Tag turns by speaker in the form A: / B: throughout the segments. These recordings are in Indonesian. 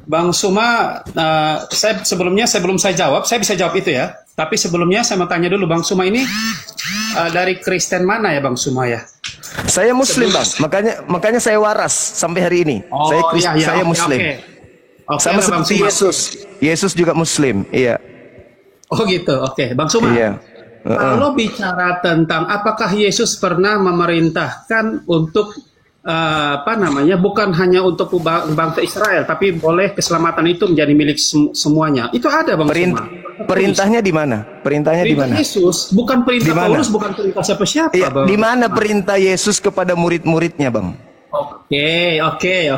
A: Bang Suma, sebelum saya jawab, saya bisa jawab itu ya. Tapi sebelumnya saya mau tanya dulu, Bang Suma ini dari Kristen mana ya, Bang Suma ya?
B: Saya Muslim, Bang. Makanya saya waras sampai hari ini.
A: Oh,
B: Saya Muslim.
A: Oke,
B: Sama
A: Bang
B: seperti
A: Suma.
B: Yesus. Yesus juga Muslim. Iya.
A: Oh gitu, oke. Bang Suma,
B: Iya.
A: kalau bicara tentang apakah Yesus pernah memerintahkan untuk bukan hanya untuk bangsa Israel, tapi boleh keselamatan itu menjadi milik semuanya. Itu ada, Bang Suma.
B: Perintahnya di mana? Perintahnya di mana?
A: Yesus, bukan perintah Paulus, bukan perintah siapa-siapa,
B: Iya,
A: Bang.
B: di mana perintah Yesus kepada murid-muridnya, Bang?
A: Oke.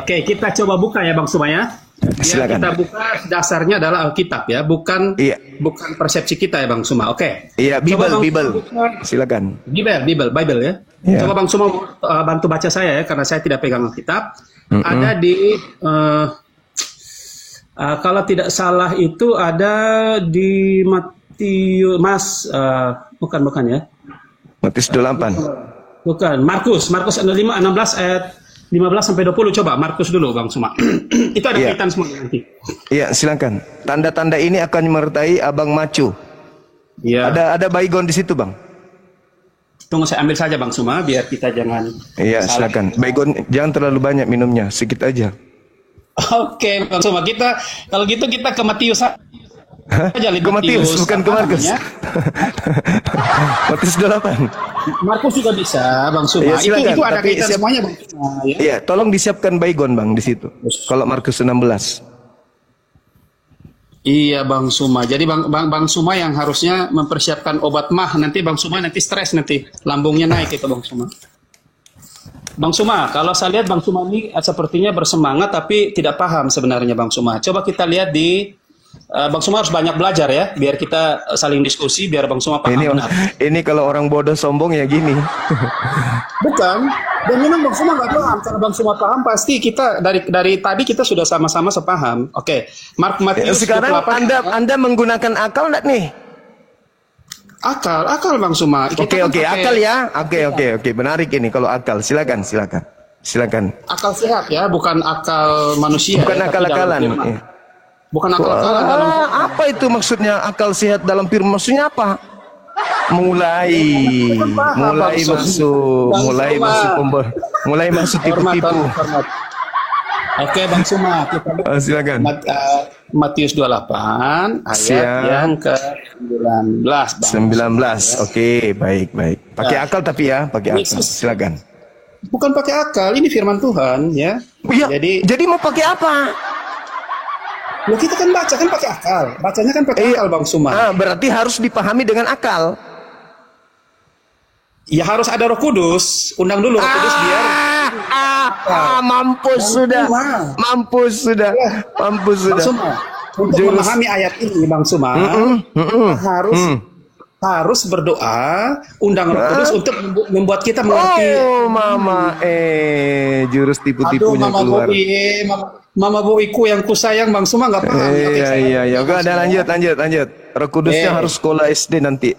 A: Kita coba buka ya, Bang Suma ya.
B: Silakan.
A: Kita buka, dasarnya adalah Alkitab ya, bukan persepsi kita ya, Bang Suma. Oke.
B: Iya, Bible. Silakan.
A: Bible ya.
B: Iya.
A: Coba Bang Suma bantu baca saya ya, karena saya tidak pegang Alkitab. Ada di kalau tidak salah itu ada di Matius, bukan ya.
B: Matius 28.
A: Bukan, Markus 16 ayat 15 sampai 20. Coba Markus dulu, Bang Suma. Itu ada kaitan semua nanti.
B: Iya, silakan. Tanda-tanda ini akan menyertai Abang Macu.
A: Iya.
B: Ada baygon di situ, Bang.
A: Tunggu saya ambil saja, Bang Suma, biar kita jangan.
B: Iya, silakan. Baygon jangan terlalu banyak minumnya, sedikit aja.
A: Oke, Bang Suma. Kalau gitu kita ke Matius aja.
B: Ke Matius, bukan ke Markus. Matius 28.
A: Markus juga bisa, Bang Suma.
B: Ya,
A: itu ada kaitan semuanya, Bang Suma. Ya?
B: Iya, tolong disiapkan baygon, Bang, di situ. Kalau Markus 16.
A: Iya, Bang Suma. Jadi Bang Suma yang harusnya mempersiapkan obat mah. Nanti Bang Suma stres nanti. Lambungnya naik itu, Bang Suma. Bang Suma, kalau saya lihat Bang Suma ini sepertinya bersemangat tapi tidak paham sebenarnya, Bang Suma. Coba kita lihat di Bang Suma harus banyak belajar ya, biar kita saling diskusi, biar Bang Suma paham benar.
B: Ini kalau orang bodoh sombong ya gini.
A: Bukan, dan memang Bang Suma nggak paham. Kalau Bang Suma paham, pasti kita dari tadi kita sudah sama-sama sepaham. Oke, Matius
B: sekarang
A: 28.
B: Anda menggunakan akal nggak nih?
A: Akal Bang Suma.
B: Oke, akal ya. Oke. Menarik ini kalau akal. Silakan.
A: Akal sehat ya, bukan akal manusia.
B: Bukan
A: ya,
B: akal-akalan.
A: Bukan akal-akalan dalam
B: apa itu maksudnya akal sehat dalam firman? Maksudnya apa? Mulai masuk tipu-tipu.
A: Oke, Bang Suma, kita
B: silakan.
A: Matius 28 ayat yang ke-19.
B: 19. Oke, baik. Pakai akal tapi ya, pakai akal. Silakan.
A: Bukan pakai akal, ini firman Tuhan ya.
B: Iya. Jadi mau pakai apa?
A: Loh, kita kan baca kan pakai akal. Bacanya kan pakai akal, Bang Suma.
B: Berarti harus dipahami dengan akal.
A: Ya harus ada Roh Kudus. Undang dulu Roh Kudus biar
B: mampus sudah.
A: Bang Suma, untuk memahami ayat ini, Bang Suma, harus berdoa, undang Roh Kudus untuk membuat kita mengerti.
B: Mama, jurus tipu-tipunya keluar.
A: Mama Boiku yang kusayang, Bang Suma nggak paham.
B: Iya. Oke, ada lanjut. Roh Kudusnya harus sekolah SD nanti.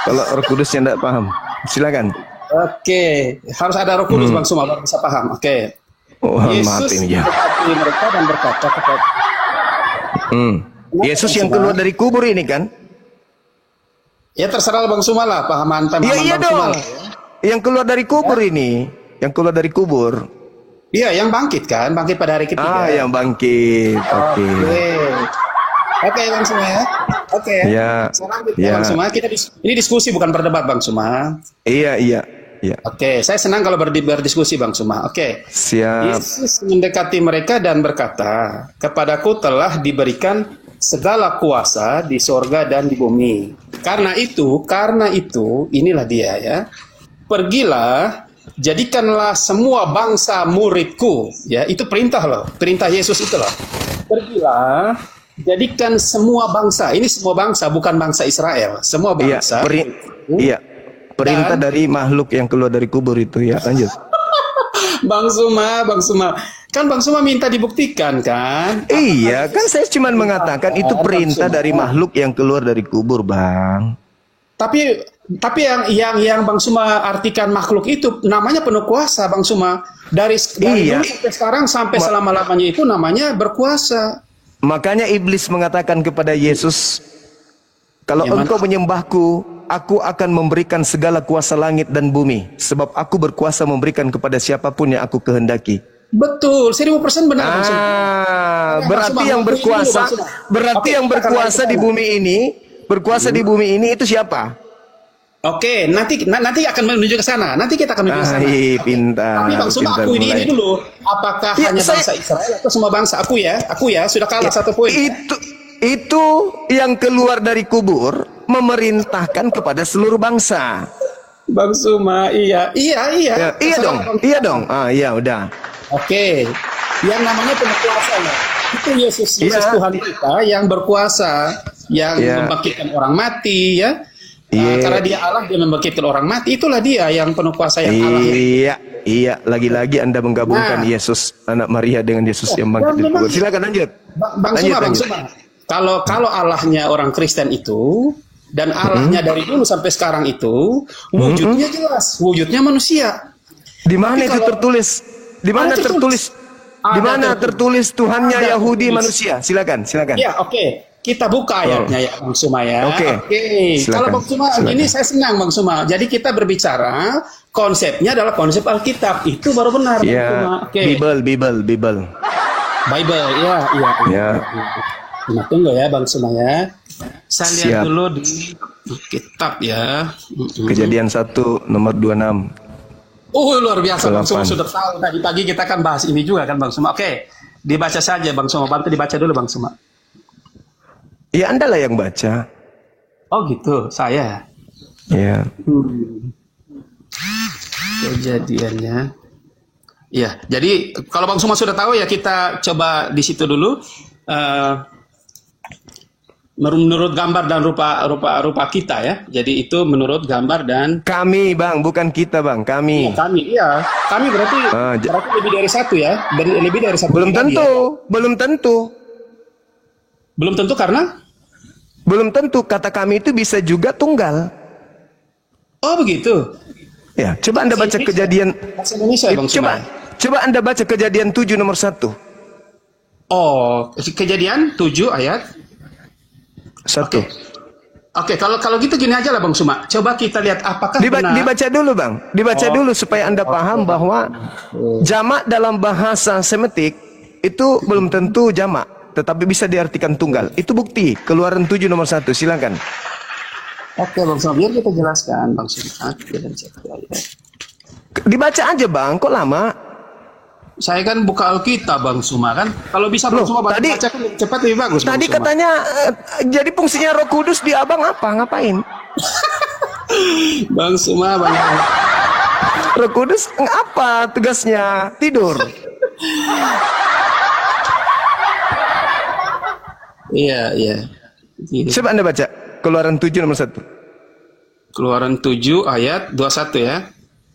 B: Kalau Roh Kudusnya nggak paham, silakan.
A: Oke, harus ada Roh Kudus, Bang Suma baru bisa paham. Oke. Yesus mendekati mereka dan berkata kepada
B: Yesus yang keluar dari kubur ini kan?
A: Ya terserah Bang Suma lah, pahaman Bang Suma lah, ya.
B: Yang keluar dari kubur ini, yang keluar dari kubur.
A: Iya, yang bangkit kan, bangkit pada hari ketiga.
B: Yang bangkit.
A: Oke, Bang Suma ya. Oke. Bang Suma, ini diskusi bukan berdebat, Bang Suma.
B: Iya.
A: Oke, saya senang kalau berdiskusi, Bang Suma. Oke.
B: Siap.
A: Yesus mendekati mereka dan berkata, "Kepadaku telah diberikan segala kuasa di sorga dan di bumi. Karena itu, inilah dia ya. Pergilah, jadikanlah semua bangsa muridku." Ya, itu perintah loh. Perintah Yesus itu loh. Pergilah, jadikan semua bangsa. Ini semua bangsa, bukan bangsa Israel. Semua bangsa.
B: Iya. Perintah dari makhluk yang keluar dari kubur itu ya. Lanjut.
A: Bang Suma. Kan Bang Suma minta dibuktikan kan?
B: Iya, kan saya cuma mengatakan itu perintah dari makhluk yang keluar dari kubur, Bang.
A: Tapi yang Bang Suma artikan makhluk itu namanya penuh kuasa, Bang Suma. Dari
B: Iya.
A: dulu sampai sekarang sampai selama-lamanya itu namanya berkuasa.
B: Makanya iblis mengatakan kepada Yesus, kalau
A: Yang
B: engkau menyembahku, aku akan memberikan segala kuasa langit dan bumi. Sebab aku berkuasa memberikan kepada siapapun yang aku kehendaki.
A: Betul, 1000% benar. Bang Suma.
B: Berarti
A: Bang
B: yang
A: Suma,
B: berkuasa,
A: Bang Suma.
B: berarti
A: Oke,
B: yang
A: kita akan
B: berkuasa
A: lanjut
B: di
A: sana.
B: bumi ini, berkuasa di bumi ini itu siapa?
A: Oke, nanti akan menuju ke sana. Nanti kita akan menuju ke sana.
B: Pintar.
A: Tapi Bang Suma,
B: pintar
A: aku ini
B: mulai.
A: dulu. Apakah
B: Ya,
A: hanya bangsa Israel atau semua bangsa? Aku ya, sudah kalah satu poin.
B: Itu yang keluar dari kubur memerintahkan kepada seluruh bangsa.
A: Bang Suma, iya.
B: Iya dong, iya dong. Iya udah.
A: Oke, yang namanya penguasa ya. Itu Yesus
B: Iya.
A: Tuhan kita yang berkuasa, yang
B: Iya.
A: membangkitkan orang mati ya.
B: Iya.
A: Karena dia Allah, dia membangkitkan orang mati. Itulah dia yang penuh kuasa yang Allah.
B: Iya. Lagi-lagi Anda menggabungkan
A: Nah.
B: Yesus anak Maria dengan Yesus yang bangkit
A: Dan
B: dari
A: memang-
B: kubur. Silakan lanjut.
A: Bang Suma. Kalau Allahnya orang Kristen itu dan Allahnya dari dulu sampai sekarang itu wujudnya jelas, wujudnya manusia.
B: Di mana
A: Tapi
B: itu
A: kalau-
B: tertulis? Di mana
A: Ada
B: tertulis? Di
A: Ada
B: mana tertulis Tuhannya
A: Ada
B: Yahudi
A: tertulis.
B: manusia? Silakan.
A: Ya, oke. Kita buka ayatnya ya, Bang Suma ya.
B: Oke.
A: Silakan. Kalau Bang Suma, ini saya senang Bang Suma. Jadi kita berbicara konsepnya adalah konsep Alkitab. Itu baru benar Bang Suma.
B: Ya,
A: Oke.
B: Bible.
A: Bible, iya. Nah, tunggu ya Bang Suma ya. Saya lihat
B: Siap.
A: dulu di kitab ya.
B: Kejadian 1 nomor 26.
A: Luar biasa Bang Suma
B: 8.
A: sudah tahu. Tadi pagi kita kan bahas ini juga kan Bang Suma. Oke, dibaca saja Bang Suma. Bantu dibaca dulu Bang Suma.
B: Ya Anda lah yang baca.
A: Oh gitu, saya.
B: Ya.
A: Kejadiannya. Iya, jadi kalau Bang Suma sudah tahu ya kita coba di situ dulu. Menurut gambar dan rupa kita ya. Jadi itu menurut gambar dan
B: Kami Bang, bukan kita Bang, kami.
A: kami. Iya, kami berarti lebih dari satu ya. Lebih dari satu.
B: Belum
A: pribadi
B: tentu,
A: ya. Belum tentu karena.
B: Belum tentu kata kami itu bisa juga tunggal.
A: Oh begitu.
B: Ya, coba Anda baca kejadian.
A: Bahasa Indonesia Bang Suma.
B: Coba Anda baca kejadian 7 nomor 1.
A: Oh, kejadian 7 ayat
B: 1.
A: Oke, kalau gitu gini aja lah Bang Suma. Coba kita lihat apakah benar.
B: Dibaca dulu Bang. Dibaca dulu supaya Anda paham bahwa jamak dalam bahasa Semitik itu belum tentu jamak, tetapi bisa diartikan tunggal. Itu bukti. Keluaran 7 nomor 1. Silakan.
A: Oke Bang Suma, biar kita jelaskan Bang Suma.
B: Dibaca aja Bang, kok lama?
A: Saya kan buka Alkitab Bang Suma kan. Kalau bisa Bang Suma baca kan lebih cepat lebih bagus. Bang
B: Tadi
A: Suma.
B: katanya jadi fungsinya Roh Kudus di Abang apa? Ngapain?
A: Bang Suma Bang.
B: Roh Kudus apa tugasnya? Tidur.
A: Iya.
B: Coba Anda baca Keluaran 7 nomor 1.
A: Keluaran 7 ayat 21 ya.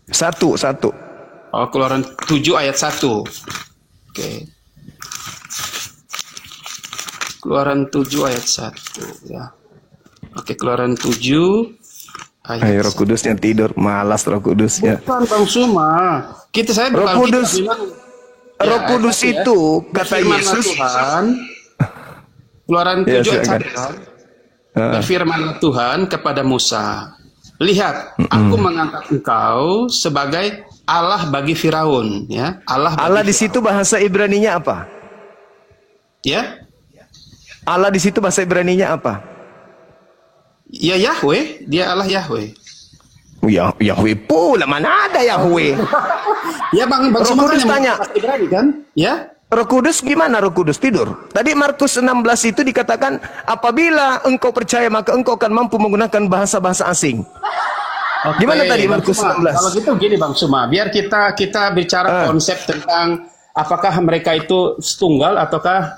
B: 1.
A: Oh, Keluaran 7 ayat 1. Oke. Keluaran 7 ayat 1 ya. Oke, Keluaran 7 ayat
B: Ayo Roh Kudusnya tidur, malas Roh Kudusnya.
A: Bukan Bang Suma. Saya
B: Roh
A: bukan
B: Kudus. Roh Kudus itu kata
A: Berfirmanlah
B: Yesus.
A: Tuhan. Keluaran 7 ayat 1. Berfirmanlah Tuhan kepada Musa, lihat, aku mengangkat engkau sebagai Allah bagi Firaun, ya.
B: Allah di situ bahasa Ibraninya apa?
A: Ya.
B: Allah di situ bahasa Ibraninya apa?
A: Ya Yahweh, dia Allah Yahweh.
B: Ya, Yahweh pula, mana ada Yahweh?
A: Ya Bang
B: Roh
A: Suma
B: Kudus
A: yang
B: tanya.
A: bahasa Ibrani kan? Ya.
B: Roh Kudus gimana Roh Kudus tidur? Tadi Markus 16 itu dikatakan apabila engkau percaya maka engkau akan mampu menggunakan bahasa-bahasa asing.
A: Oke,
B: Gimana tadi
A: Bang
B: Markus
A: Suma,
B: 16?
A: Kalau gitu gini Bang Suma, biar kita bicara konsep tentang apakah mereka itu tunggal ataukah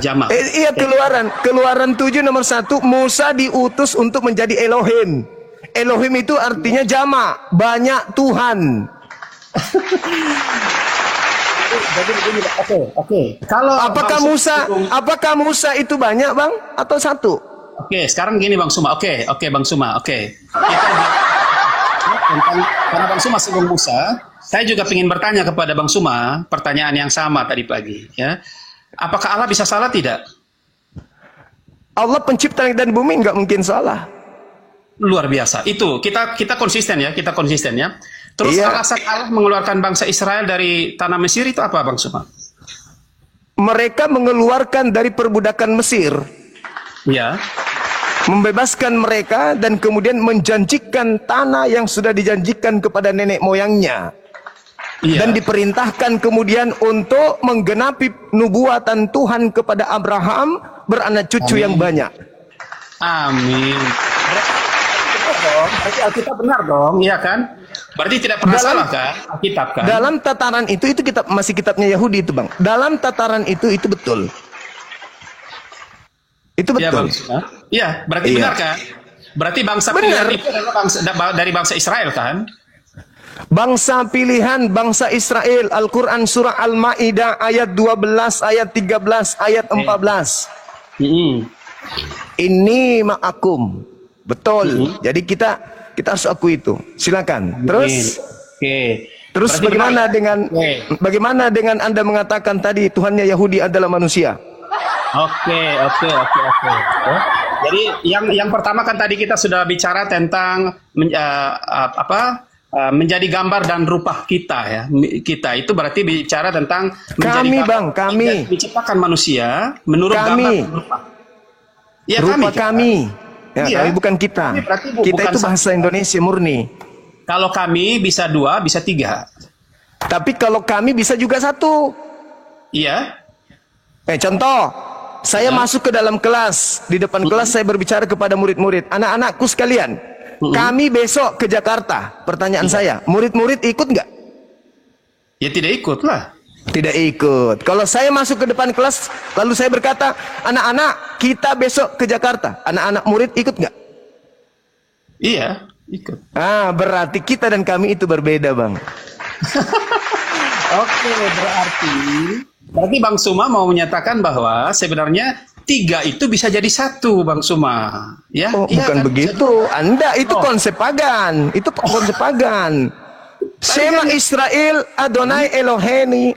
A: jamak.
B: Iya Keluaran 7 nomor 1 Musa diutus untuk menjadi Elohim. Elohim itu artinya jamak, banyak Tuhan.
A: Jadi begini, oke. Kalau
B: apakah Musa itu banyak Bang atau satu?
A: Oke, sekarang gini Bang Suma. Oke Bang Suma. Oke. tentang, karena Bang Suma singgung Musa, saya juga ingin bertanya kepada Bang Suma pertanyaan yang sama tadi pagi. Ya, apakah Allah bisa salah tidak?
B: Allah pencipta langit dan bumi nggak mungkin salah.
A: Luar biasa. Itu kita konsisten ya, kita konsisten ya. Terus
B: Iya.
A: alasan Allah mengeluarkan bangsa Israel dari tanah Mesir itu apa, Bang Suma?
B: Mereka mengeluarkan dari perbudakan Mesir,
A: Ya.
B: membebaskan mereka dan kemudian menjanjikan tanah yang sudah dijanjikan kepada nenek moyangnya.
A: Iya.
B: Dan diperintahkan kemudian untuk menggenapi nubuatan Tuhan kepada Abraham beranak cucu yang banyak.
A: Amin. Berarti Alkitab benar dong, iya kan? Berarti tidak pernah salah kan? Alkitab kan?
B: Dalam tataran itu kitab, masih kitabnya Yahudi itu, Bang. Dalam tataran itu betul. Itu
A: Iya,
B: betul.
A: Bang. Iya, berarti
B: Iya.
A: benar kan? Berarti bangsa
B: Benar.
A: pilihan itu adalah dari bangsa Israel kan?
B: Bangsa pilihan, bangsa Israel. Al-Quran surah Al-Ma'idah ayat 12, ayat 13, ayat 14. Ini ma'akum. Betul. Jadi kita harus akui itu. Silakan. Terus terus
A: Berarti
B: bagaimana
A: benar.
B: dengan bagaimana dengan Anda mengatakan tadi Tuhannya Yahudi adalah manusia?
A: Oke. Jadi yang pertama kan tadi kita sudah bicara tentang menjadi gambar dan rupa kita ya. Kita itu berarti bicara tentang menjadi
B: kami
A: menciptakan manusia menurut gambar dan rupa. Ya,
B: rupa kami. Ya,
A: Iya.
B: kami bukan kita.
A: Kami berarti
B: Kita
A: bukan
B: itu bahasa Indonesia murni.
A: Kalau kami bisa 2, bisa 3.
B: Tapi kalau kami bisa juga 1.
A: Iya.
B: Contoh, saya masuk ke dalam kelas. Di depan kelas saya berbicara kepada murid-murid. Anak-anakku sekalian, kami besok ke Jakarta. Pertanyaan saya, murid-murid ikut nggak?
A: Ya tidak ikut lah.
B: Tidak ikut. Kalau saya masuk ke depan kelas, lalu saya berkata, anak-anak, kita besok ke Jakarta. Anak-anak murid ikut nggak?
A: Iya, ikut.
B: Berarti kita dan kami itu berbeda, Bang.
A: Oke, berarti Bang Suma mau menyatakan bahwa sebenarnya 3 itu bisa jadi 1, Bang Suma. Ya,
B: Oh,
A: iya
B: bukan
A: kan?
B: begitu. Anda itu konsep pagan. Itu konsep pagan. Shema Israel, Adonai Eloheni.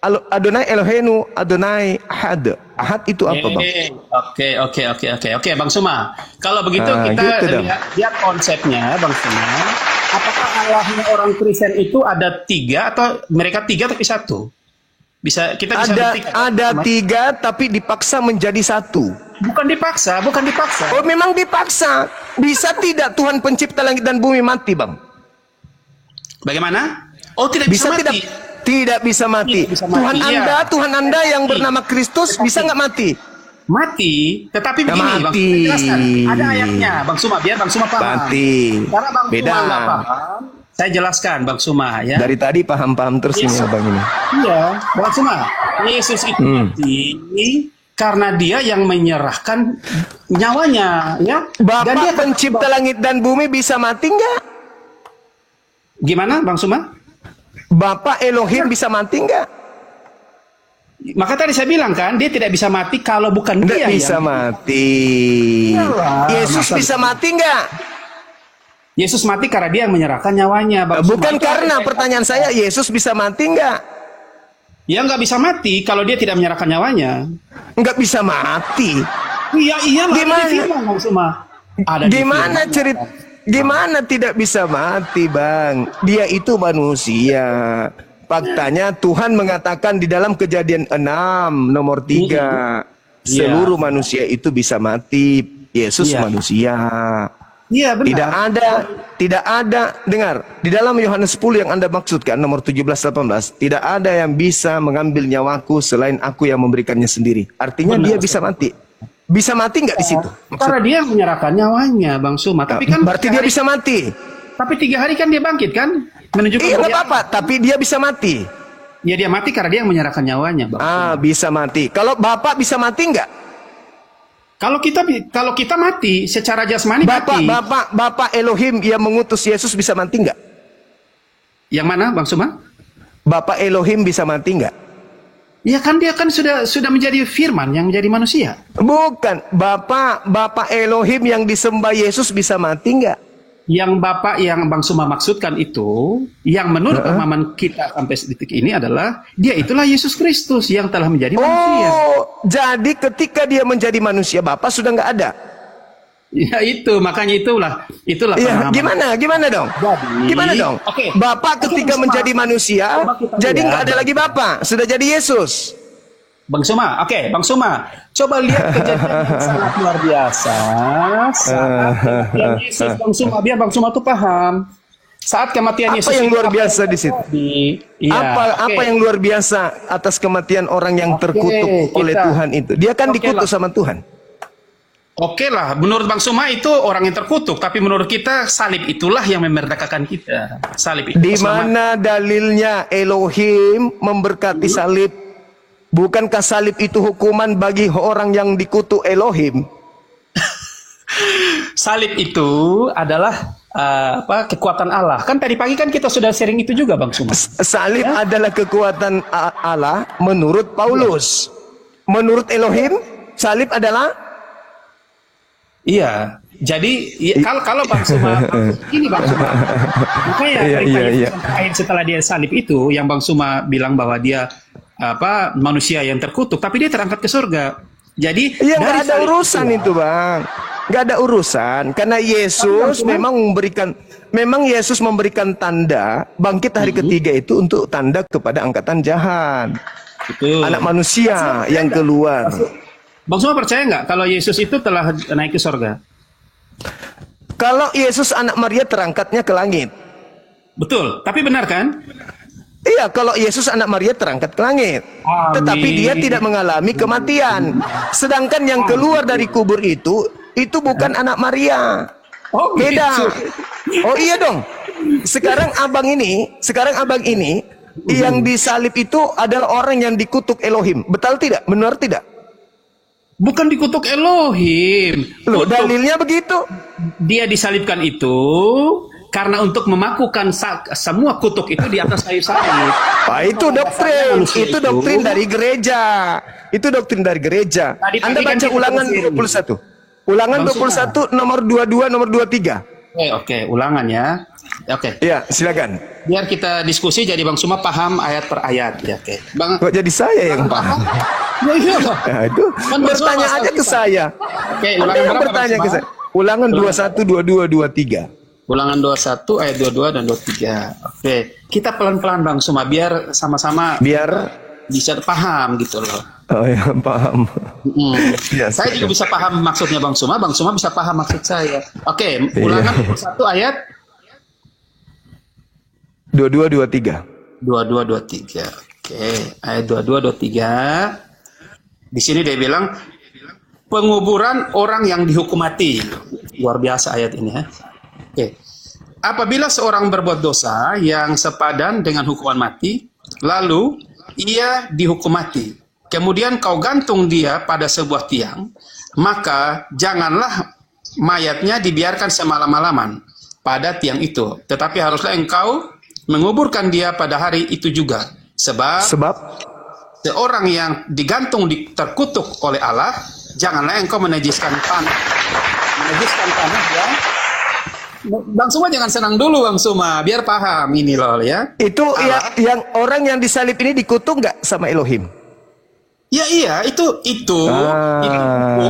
B: Adonai Elohenu, Adonai Ahad. Ahad itu apa, Bang?
A: Oke, Bang Suma. Kalau begitu kita
B: gitu
A: lihat konsepnya, Bang Suma. Apakah Allahnya orang Kristen itu ada 3 atau mereka 3 tapi 1? Kita bisa buktikan.
B: Ada 3 tapi dipaksa menjadi 1.
A: Bukan dipaksa.
B: Oh, memang dipaksa. Bisa tidak Tuhan pencipta langit dan bumi mati, Bang?
A: Bagaimana? Oh, tidak bisa mati.
B: Tidak bisa mati. Tuhan Anda yang bernama Kristus bisa nggak mati?
A: Mati, tetapi begini, Bang,
B: mati.
A: saya jelaskan. Ada ayatnya, Bang Suma, biar Bang Suma paham.
B: Mati.
A: Karena Bang
B: Beda.
A: Suma nggak paham, saya jelaskan, Bang Suma ya.
B: Dari tadi paham-paham terus ini, Abang ini.
A: Iya, Bang Suma. Yesus itu mati karena dia yang menyerahkan nyawanya, ya.
B: Bapak
A: Dan dia
B: pencipta langit dan bumi bisa mati nggak?
A: Gimana, Bang Suma?
B: Bapak Elohim bisa mati nggak?
A: Maka tadi saya bilang kan, dia tidak bisa mati kalau bukan
B: Nggak
A: dia
B: bisa
A: yang...
B: mati.
A: Iyalah,
B: Yesus bisa mati nggak?
A: Yesus mati karena dia yang menyerahkan nyawanya, Bang Suma.
B: Bukan
A: Itu
B: karena
A: ada-
B: pertanyaan saya, Yesus bisa mati nggak?
A: Ya nggak bisa mati kalau dia tidak menyerahkan nyawanya.
B: Nggak bisa mati.
A: Iya,
B: Gimana?
A: ada di firman, Bang Suma. Ada di
B: Gimana
A: firman.
B: cerita? Gimana tidak bisa mati, Bang? Dia itu manusia. Faktanya Tuhan mengatakan di dalam Kejadian 6 nomor 3, seluruh manusia itu bisa mati. Yesus
A: Iya.
B: manusia.
A: Iya, benar.
B: Tidak ada, dengar, di dalam Yohanes 10 yang Anda maksudkan nomor 17-18, tidak ada yang bisa mengambil nyawaku selain aku yang memberikannya sendiri. Artinya
A: Benar.
B: dia bisa mati. Bisa mati nggak di situ?
A: Karena dia menyerahkan nyawanya, Bang Suma. Tapi kan
B: Berarti dia bisa mati.
A: Tapi 3 hari kan dia bangkit kan? Menunjukkan
B: Iya, nggak
A: bahwa
B: apa-apa, tapi dia bisa mati.
A: dia mati karena dia yang menyerahkan nyawanya, Bang.
B: Bisa mati. Kalau Bapak bisa mati nggak?
A: Kalau kita mati secara jasmani mati.
B: Bapak Elohim yang mengutus Yesus bisa mati nggak?
A: Yang mana, Bang Suma?
B: Bapak Elohim bisa mati nggak?
A: Ya kan dia kan sudah menjadi firman yang menjadi manusia.
B: Bukan. Bapak Elohim yang disembah Yesus bisa mati nggak?
A: Yang Bapak, yang Bang Suma maksudkan itu, yang menurut pemahaman kita sampai detik ini adalah, dia itulah Yesus Kristus yang telah menjadi manusia.
B: Oh, jadi ketika dia menjadi manusia, Bapak sudah nggak ada.
A: Ya itu, makanya itulah
B: Iya,
A: pemahaman.
B: gimana dong?
A: Jadi,
B: Gimana dong?
A: oke.
B: Bapak ketika
A: Bang Suma,
B: menjadi manusia,
A: coba kita
B: jadi
A: lihat.
B: nggak ada lagi Bapak, sudah jadi Yesus.
A: Bang Suma, Bang Suma, coba lihat kejadian yang sangat luar biasa saat kematian Yesus, Bang Suma, biar Bang Suma tuh paham. Saat kematian
B: Apa
A: Yesus
B: yang
A: itu
B: luar
A: apa
B: biasa
A: yang
B: di situ?
A: terjadi? Iya,
B: Apa yang luar biasa atas kematian orang yang terkutuk oleh Tuhan itu? Dia kan dikutuk sama Tuhan.
A: Oke lah, menurut Bang Suma itu orang yang terkutuk, tapi menurut kita salib itulah yang memerdekakan kita. Salib itu
B: Di mana dalilnya Elohim memberkati salib? Bukankah salib itu hukuman bagi orang yang dikutuk Elohim?
A: Salib itu adalah kekuatan Allah. Kan tadi pagi kan kita sudah sharing itu juga, Bang Suma.
B: Salib adalah kekuatan Allah menurut Paulus. Menurut Elohim, salib adalah
A: Iya. Jadi kalau Bang Suma ini Bang Suma. Makanya terakhir setelah dia salib itu yang Bang Suma bilang bahwa dia manusia yang terkutuk, tapi dia terangkat ke surga. Jadi
B: nggak ada urusan itu, Bang. Nggak ada urusan karena Yesus memang Yesus memberikan tanda bangkit hari ketiga itu untuk tanda kepada angkatan jahat.
A: Betul.
B: Anak manusia yang keluar.
A: Bang Suma percaya nggak kalau Yesus itu telah naik ke surga?
B: Kalau Yesus anak Maria terangkatnya ke langit.
A: Betul, tapi benar kan?
B: Iya, kalau Yesus anak Maria terangkat ke langit.
A: Amin.
B: Tetapi dia tidak mengalami kematian. Sedangkan yang keluar dari kubur itu bukan anak Maria.
A: Oh,
B: beda.
A: gitu.
B: Oh iya dong. Sekarang abang ini yang disalib itu adalah orang yang dikutuk Elohim. Betul tidak? Benar tidak?
A: Bukan dikutuk Elohim.
B: Loh, dalilnya begitu.
A: Dia disalibkan itu karena untuk memakukan semua kutuk itu di atas kayu salib.
B: Wah, itu doktrin. Itu doktrin dari gereja. Itu doktrin dari gereja. Anda baca Ulangan 21. Ulangan 21 nomor 22 nomor 23.
A: Oke, ulangan ya. Oke.
B: Ya, silakan.
A: Biar kita diskusi jadi Bang Suma paham ayat per ayat ya, oke. Bang,
B: kok jadi saya yang paham?
A: Ya iyalah.
B: Nah, itu
A: Kan
B: bertanya aja ke saya.
A: Oke,
B: Anda
A: ulangan
B: yang
A: berapa,
B: bertanya
A: Bang
B: ke
A: Suma?
B: saya. Ulangan 21, 22, 23.
A: Ulangan 21 ayat 22 dan 23. Oke, kita pelan-pelan Bang Suma biar sama-sama bisa paham gitu loh.
B: Oh ya, paham.
A: Ya, saya juga bisa paham maksudnya Bang Suma bisa paham maksud saya. Oke, ulangan 21 ayat
B: 22, 23.
A: 22, 23. Oke, ayat 22, 23. Di sini dia bilang penguburan orang yang dihukum mati. Luar biasa ayat ini ya. Oke. Apabila seorang berbuat dosa yang sepadan dengan hukuman mati, lalu ia dihukum mati. Kemudian kau gantung dia pada sebuah tiang, maka janganlah mayatnya dibiarkan semalam-malaman pada tiang itu. Tetapi haruslah engkau menguburkan dia pada hari itu juga. Sebab seorang yang digantung terkutuk oleh Allah, janganlah engkau menajiskan tanah. Menajiskan tanah ya. Bang Suma jangan senang dulu Bang Suma, biar paham ini loh ya.
B: Itu yang orang yang disalib ini dikutuk nggak sama Elohim?
A: Ya iya, itu hukum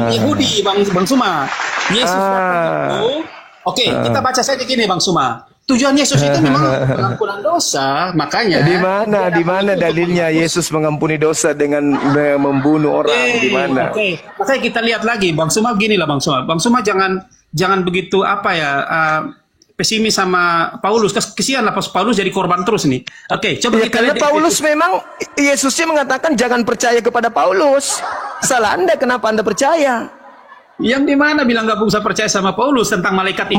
A: Yahudi Bang Suma. Yesus itu. Oke, kita baca saja gini Bang Suma. Tujuan Yesus itu memang pengampunan dosa, makanya.
B: Di mana dalilnya Yesus mengampuni dosa dengan membunuh orang? Di mana?
A: Oke, makanya kita lihat lagi Bang Suma, gini lah Bang Suma. Bang Suma jangan begitu pesimis sama Paulus. Kesian lah Paulus jadi korban terus nih. Oke, coba kita
B: karena
A: lihat.
B: Paulus memang Yesusnya mengatakan jangan percaya kepada Paulus. Salah Anda, kenapa Anda percaya?
A: Yang di mana bilang nggak bisa percaya sama Paulus tentang malaikat itu?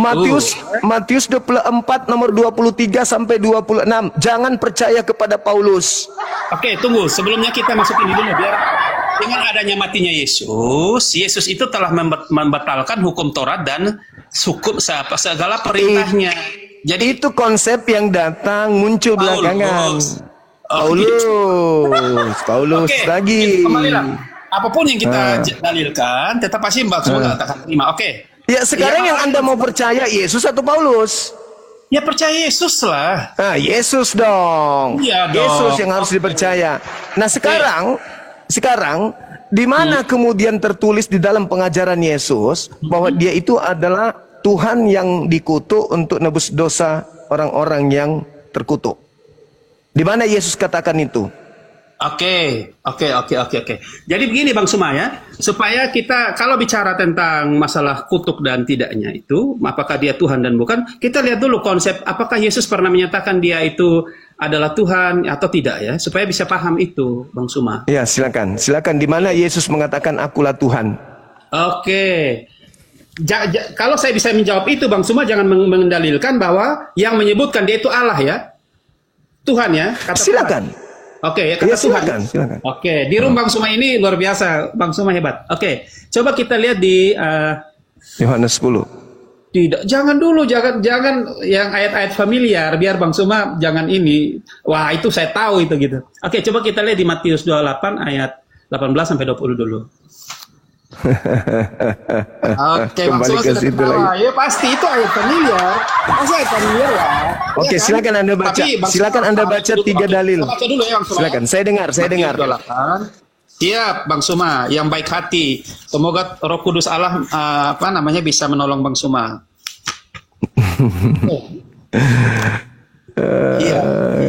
B: Matius 24 nomor 23 sampai 26. Jangan percaya kepada Paulus.
A: Oke, tunggu. Sebelumnya kita masuk ini dulu biar dengan adanya matinya Yesus itu telah membatalkan hukum Taurat dan hukum segala perintahnya. Jadi
B: itu konsep yang datang muncul belakangan. Paulus lagi.
A: Kembalilah. Apapun yang kita dalilkan, tetap pasti Mbak Suma nggak akan terima. Oke,
B: Ya sekarang
A: Ya,
B: yang Anda mau percaya Yesus atau Paulus?
A: ya percaya Yesus lah.
B: Ah, Yesus dong.
A: Iya
B: Yesus
A: dong.
B: yang harus
A: Oke.
B: dipercaya. Nah, sekarang di mana kemudian tertulis di dalam pengajaran Yesus bahwa dia itu adalah Tuhan yang dikutuk untuk nebus dosa orang-orang yang terkutuk? Di mana Yesus katakan itu?
A: Oke. Jadi begini Bang Suma ya, supaya kita kalau bicara tentang masalah kutuk dan tidaknya itu, apakah dia Tuhan dan bukan, kita lihat dulu konsep apakah Yesus pernah menyatakan dia itu adalah Tuhan atau tidak ya, supaya bisa paham itu Bang Suma.
B: Ya, silakan. Silakan, di mana Yesus mengatakan akulah Tuhan?
A: Oke. Kalau saya bisa menjawab itu Bang Suma, jangan mendalilkan bahwa yang menyebutkan dia itu Allah ya. Tuhan ya, kata
B: Silakan.
A: Tuhan. Oke, ya kata
B: Ya,
A: Tuhan.
B: silakan.
A: Oke, di room Bang Suma ini luar biasa, Bang Suma hebat. Oke, coba kita lihat di
B: Yohanes 10.
A: tidak, jangan dulu, jangan yang ayat-ayat familiar, biar Bang Suma jangan ini. Wah, itu saya tahu itu gitu. Oke, coba kita lihat di Matius 28 ayat 18 sampai 20 dulu. Oke, Bang
B: Kembali
A: Suma
B: ke
A: sudah
B: situ
A: ketawa.
B: lagi.
A: Ya pasti itu ayat familiar. Pasti ayat familiar lah.
B: Oke,
A: Ya kan?
B: silakan Anda baca.
A: Tapi, Bang
B: Silakan
A: Suma,
B: Anda baca
A: dulu.
B: 3
A: Oke,
B: dalil.
A: kita baca dulu ya Bang Suma.
B: Silakan, saya dengar.
A: Matius 28. Siap, Bang Suma, yang baik hati. Semoga Roh Kudus Allah bisa menolong Bang Suma. Iya.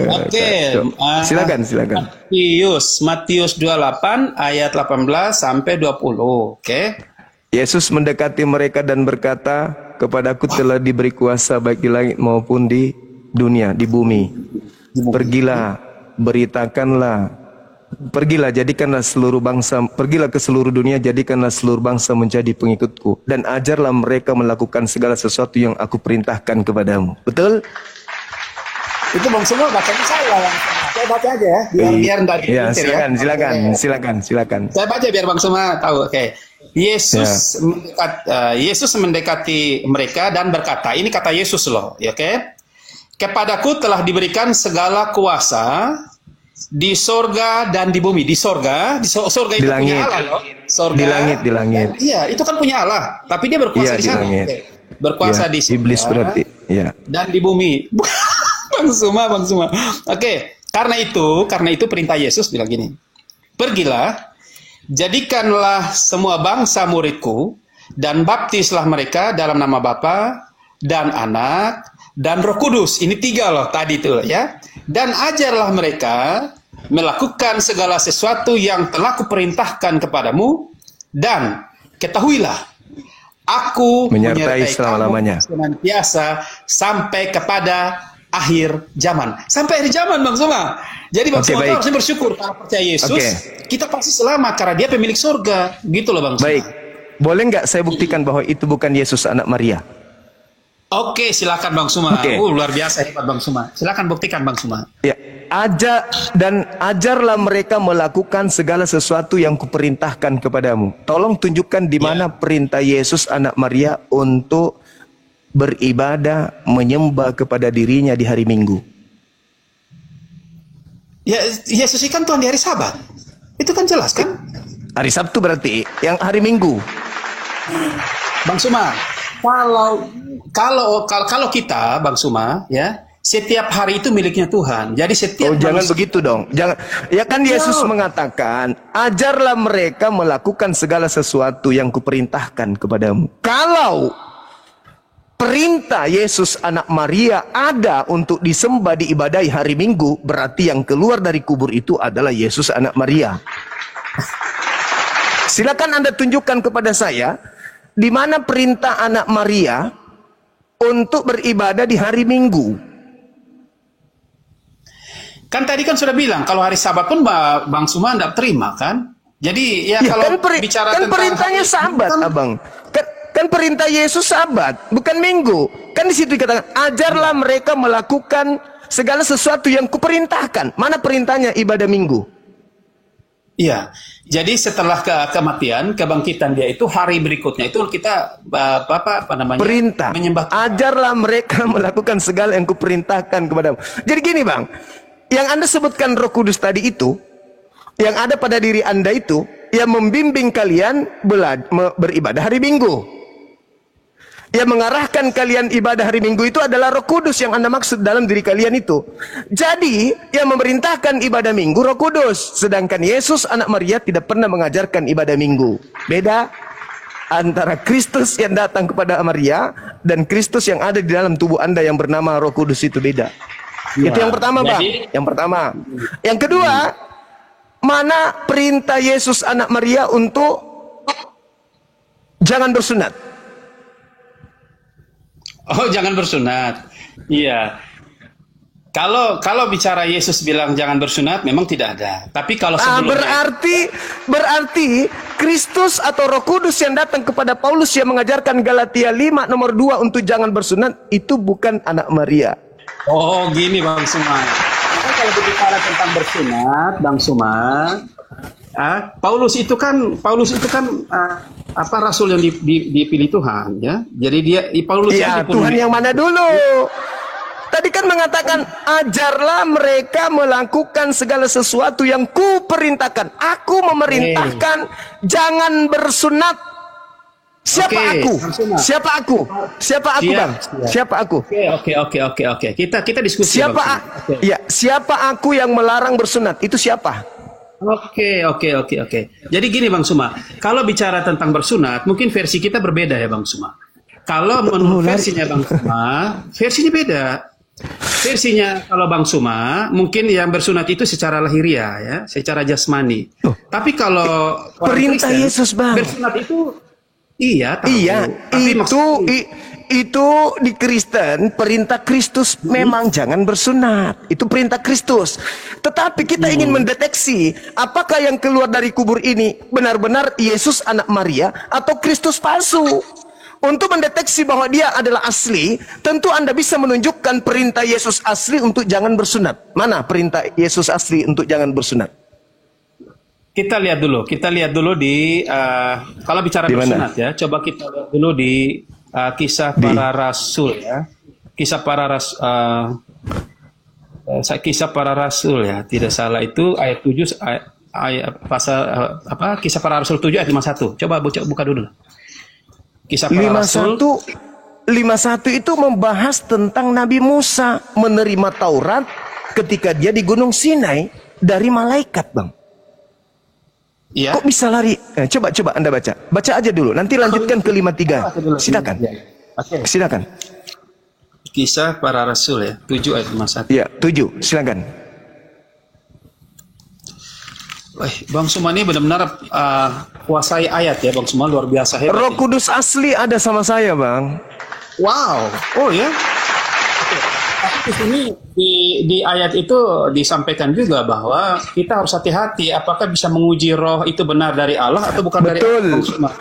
A: Oke.
B: Silakan.
A: Matius 28 ayat 18 sampai 20. Oke.
B: Yesus mendekati mereka dan berkata, kepadaku telah diberi kuasa baik di langit maupun di dunia, di bumi. Pergilah, beritakanlah. Pergilah, jadikanlah seluruh bangsa, pergilah ke seluruh dunia, jadikanlah seluruh bangsa menjadi pengikutku, dan ajarlah mereka melakukan segala sesuatu yang aku perintahkan kepadamu. Betul?
A: Itu Bang Suma bacanya salah. Saya baca aja ya, biar enggak
B: Ya,
A: dipikir
B: silakan.
A: Saya baca biar Bang Suma tahu. Oke. Yesus mendekati mereka dan berkata, ini kata Yesus loh, ya, oke? Kepadaku telah diberikan segala kuasa di sorga dan di bumi. Di sorga itu
B: Di
A: punya
B: langit.
A: Allah loh. Sorga.
B: Di langit.
A: Iya, itu kan punya Allah, tapi dia berkuasa
B: Iya,
A: di
B: di
A: sana.
B: langit.
A: Oke. Berkuasa
B: Ya,
A: di sorga
B: iblis berarti. Ya.
A: dan di bumi. Bang Suma. Oke, karena itu perintah Yesus bilang gini. Pergilah, jadikanlah semua bangsa muridku dan baptislah mereka dalam nama Bapa dan Anak dan Roh Kudus. Ini 3 loh tadi itu ya. Dan ajarlah mereka melakukan segala sesuatu yang telah kuperintahkan kepadamu, dan ketahuilah aku
B: Menyertai selama-lamanya.
A: senantiasa sampai kepada akhir zaman. Sampai akhir zaman Bang Suma. Jadi Bang Suma harusnya bersyukur kalau percaya Yesus, kita pasti selamat karena dia pemilik surga. Gitu loh Bang Suma.
B: Baik. Boleh nggak saya buktikan bahwa itu bukan Yesus anak Maria?
A: Oke, silakan Bang Suma. Luar biasa hebat Bang Suma. Silakan buktikan Bang Suma.
B: Ya, ajarlah mereka melakukan segala sesuatu yang kuperintahkan kepadamu. Tolong tunjukkan di mana perintah Yesus anak Maria untuk beribadah, menyembah kepada dirinya di hari Minggu.
A: Ya, Yesus kan Tuhan di hari Sabat. Itu kan jelas kan?
B: Hari Sabtu berarti, yang hari Minggu.
A: Bang Suma, kalau kita Bang Suma ya, setiap hari itu miliknya Tuhan. Jadi setiap
B: jangan begitu dong. Jangan. Ya kan Yesus mengatakan, ajarlah mereka melakukan segala sesuatu yang kuperintahkan kepadamu. Kalau perintah Yesus anak Maria ada untuk disembah diibadahi hari Minggu, berarti yang keluar dari kubur itu adalah Yesus anak Maria. Silakan Anda tunjukkan kepada saya di mana perintah anak Maria untuk beribadah di hari Minggu.
A: Kan tadi kan sudah bilang kalau hari Sabat pun Bang Suma tidak terima kan? Jadi ya kalau bicara
B: kan
A: tentang
B: perintahnya Sabat, kan, Abang. Kan perintah Yesus Sabat, bukan Minggu. Kan di situ dikatakan, ajarlah mereka melakukan segala sesuatu yang kuperintahkan. Mana perintahnya ibadah Minggu?
A: Iya. Jadi setelah kematian, kebangkitan dia itu hari berikutnya itu kita apa namanya?
B: Perintah.
A: Menyembah.
B: Ajarlah mereka melakukan segala yang kuperintahkan kepadamu. Jadi gini, Bang. Yang Anda sebutkan Roh Kudus tadi itu, yang ada pada diri Anda itu, yang membimbing kalian beribadah hari Minggu. Yang mengarahkan kalian ibadah hari Minggu itu adalah Roh Kudus yang Anda maksud dalam diri kalian itu. Jadi, yang memerintahkan ibadah Minggu Roh Kudus. Sedangkan Yesus anak Maria tidak pernah mengajarkan ibadah Minggu. Beda antara Kristus yang datang kepada Maria dan Kristus yang ada di dalam tubuh Anda yang bernama Roh Kudus itu beda.
A: Ya,
B: Itu yang pertama, Bang. Yang pertama. Yang kedua, mana perintah Yesus anak Maria untuk jangan bersunat?
A: Oh, jangan bersunat. Iya. Kalau bicara Yesus bilang jangan bersunat, memang tidak ada. Tapi kalau sebelumnya
B: berarti Kristus atau Roh Kudus yang datang kepada Paulus yang mengajarkan Galatia 5 nomor 2 untuk jangan bersunat itu bukan anak Maria.
A: Oh, gini Bang Suma. Kalau berbicara tentang bersunat, Bang Suma, Paulus itu kan rasul yang dipilih Tuhan, ya. Jadi Paulus
B: ya, Tuhan yang mana dulu? Tadi kan mengatakan ajarlah mereka melakukan segala sesuatu yang kuperintahkan. Aku memerintahkan jangan bersunat. Siapa aku? Siapa aku? Siapa aku, Bang? Siapa aku?
A: Oke. Kita diskusi.
B: Siapa aku yang melarang bersunat? Itu siapa?
A: Oke. Jadi gini Bang Suma, kalau bicara tentang bersunat, mungkin versi kita berbeda ya Bang Suma. Kalau menurut versinya Bang Suma, versinya beda. Versinya kalau Bang Suma, mungkin yang bersunat itu secara lahiriah ya, secara jasmani. Tapi kalau
B: perintah Kristen, Yesus Bang,
A: bersunat itu iya,
B: tapi itu di Kristen perintah Kristus memang jangan bersunat. Itu perintah Kristus. Tetapi kita ingin mendeteksi apakah yang keluar dari kubur ini benar-benar Yesus anak Maria atau Kristus palsu. Untuk mendeteksi bahwa dia adalah asli, tentu Anda bisa menunjukkan perintah Yesus asli untuk jangan bersunat. Mana perintah Yesus asli untuk jangan bersunat?
A: Kita lihat dulu di kalau bicara bersunat ya, coba kita lihat dulu di Kisah Para Rasul ya. Kisah Para Rasul ya, tidak salah itu ayat 7 ayat pasal Kisah Para Rasul 7 ayat 51. Coba buka dulu. Kisah Para Rasul 51 itu membahas tentang Nabi Musa menerima Taurat ketika dia di Gunung Sinai dari malaikat, Bang.
B: Ya. Kok bisa lari? Coba Anda baca. Baca aja dulu. Nanti lanjutkan ke 53. Silakan. Silakan.
A: Kisah Para Rasul ya, 7 ayat 51.
B: Ya, 7. Silakan.
A: Bang Suma ini benar-benar kuasai ayat ya Bang Suma, luar biasa hebat.
B: Roh Kudus asli ada sama saya, Bang.
A: Wow. Oh ya. Tapi di sini di ayat itu disampaikan juga bahwa kita harus hati-hati apakah bisa menguji roh itu benar dari Allah atau bukan.
B: Betul.
A: Dari Allah.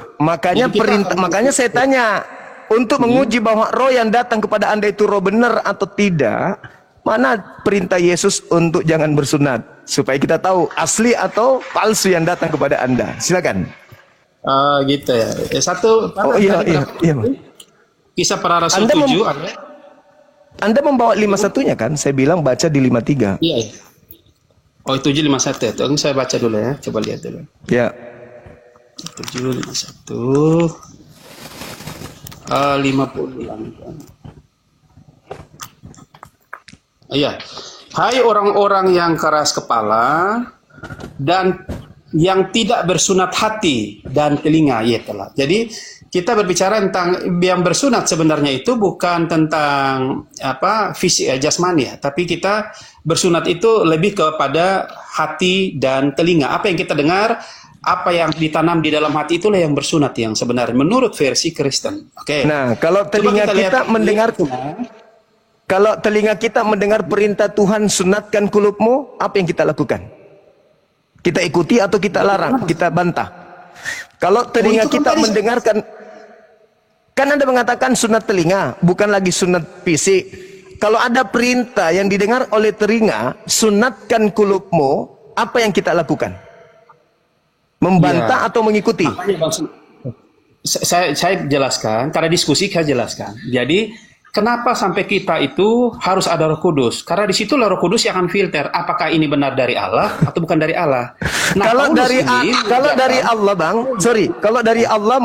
B: Makanya saya tanya untuk menguji bahwa roh yang datang kepada Anda itu roh benar atau tidak. Mana perintah Yesus untuk jangan bersunat supaya kita tahu asli atau palsu yang datang kepada Anda. Silakan.
A: Gitu ya. Satu.
B: Iya.
A: Kisah Para Rasul 7
B: Anda membawa 51-nya kan? Saya bilang baca di 53.
A: Iya. Oh, 751 ya. Tunggu saya baca dulu ya. Coba lihat dulu.
B: Ya.
A: 751 50. Iya. Hai orang-orang yang keras kepala dan yang tidak bersunat hati dan telinga, ya telah. Jadi kita berbicara tentang yang bersunat sebenarnya itu bukan tentang fisik jasmani ya, tapi kita bersunat itu lebih kepada hati dan telinga. Apa yang kita dengar, apa yang ditanam di dalam hati itulah yang bersunat yang sebenarnya menurut versi Kristen. Oke.
B: Nah, kalau telinga kita mendengar perintah Tuhan sunatkan kulupmu, apa yang kita lakukan? Kita ikuti atau kita larang? Kita bantah. Kalau telinga kita mendengarkan, kan Anda mengatakan sunat telinga, bukan lagi sunat fisik. Kalau ada perintah yang didengar oleh telinga, sunatkan kulupmu, apa yang kita lakukan? Membantah atau mengikuti?
A: Saya jelaskan, karena diskusi saya jelaskan. Jadi kenapa sampai kita itu harus ada Roh Kudus? Karena di situ Roh Kudus yang akan filter apakah ini benar dari Allah atau bukan dari Allah. Nah,
B: kalau dari Allah, Bang, kalau dari Allah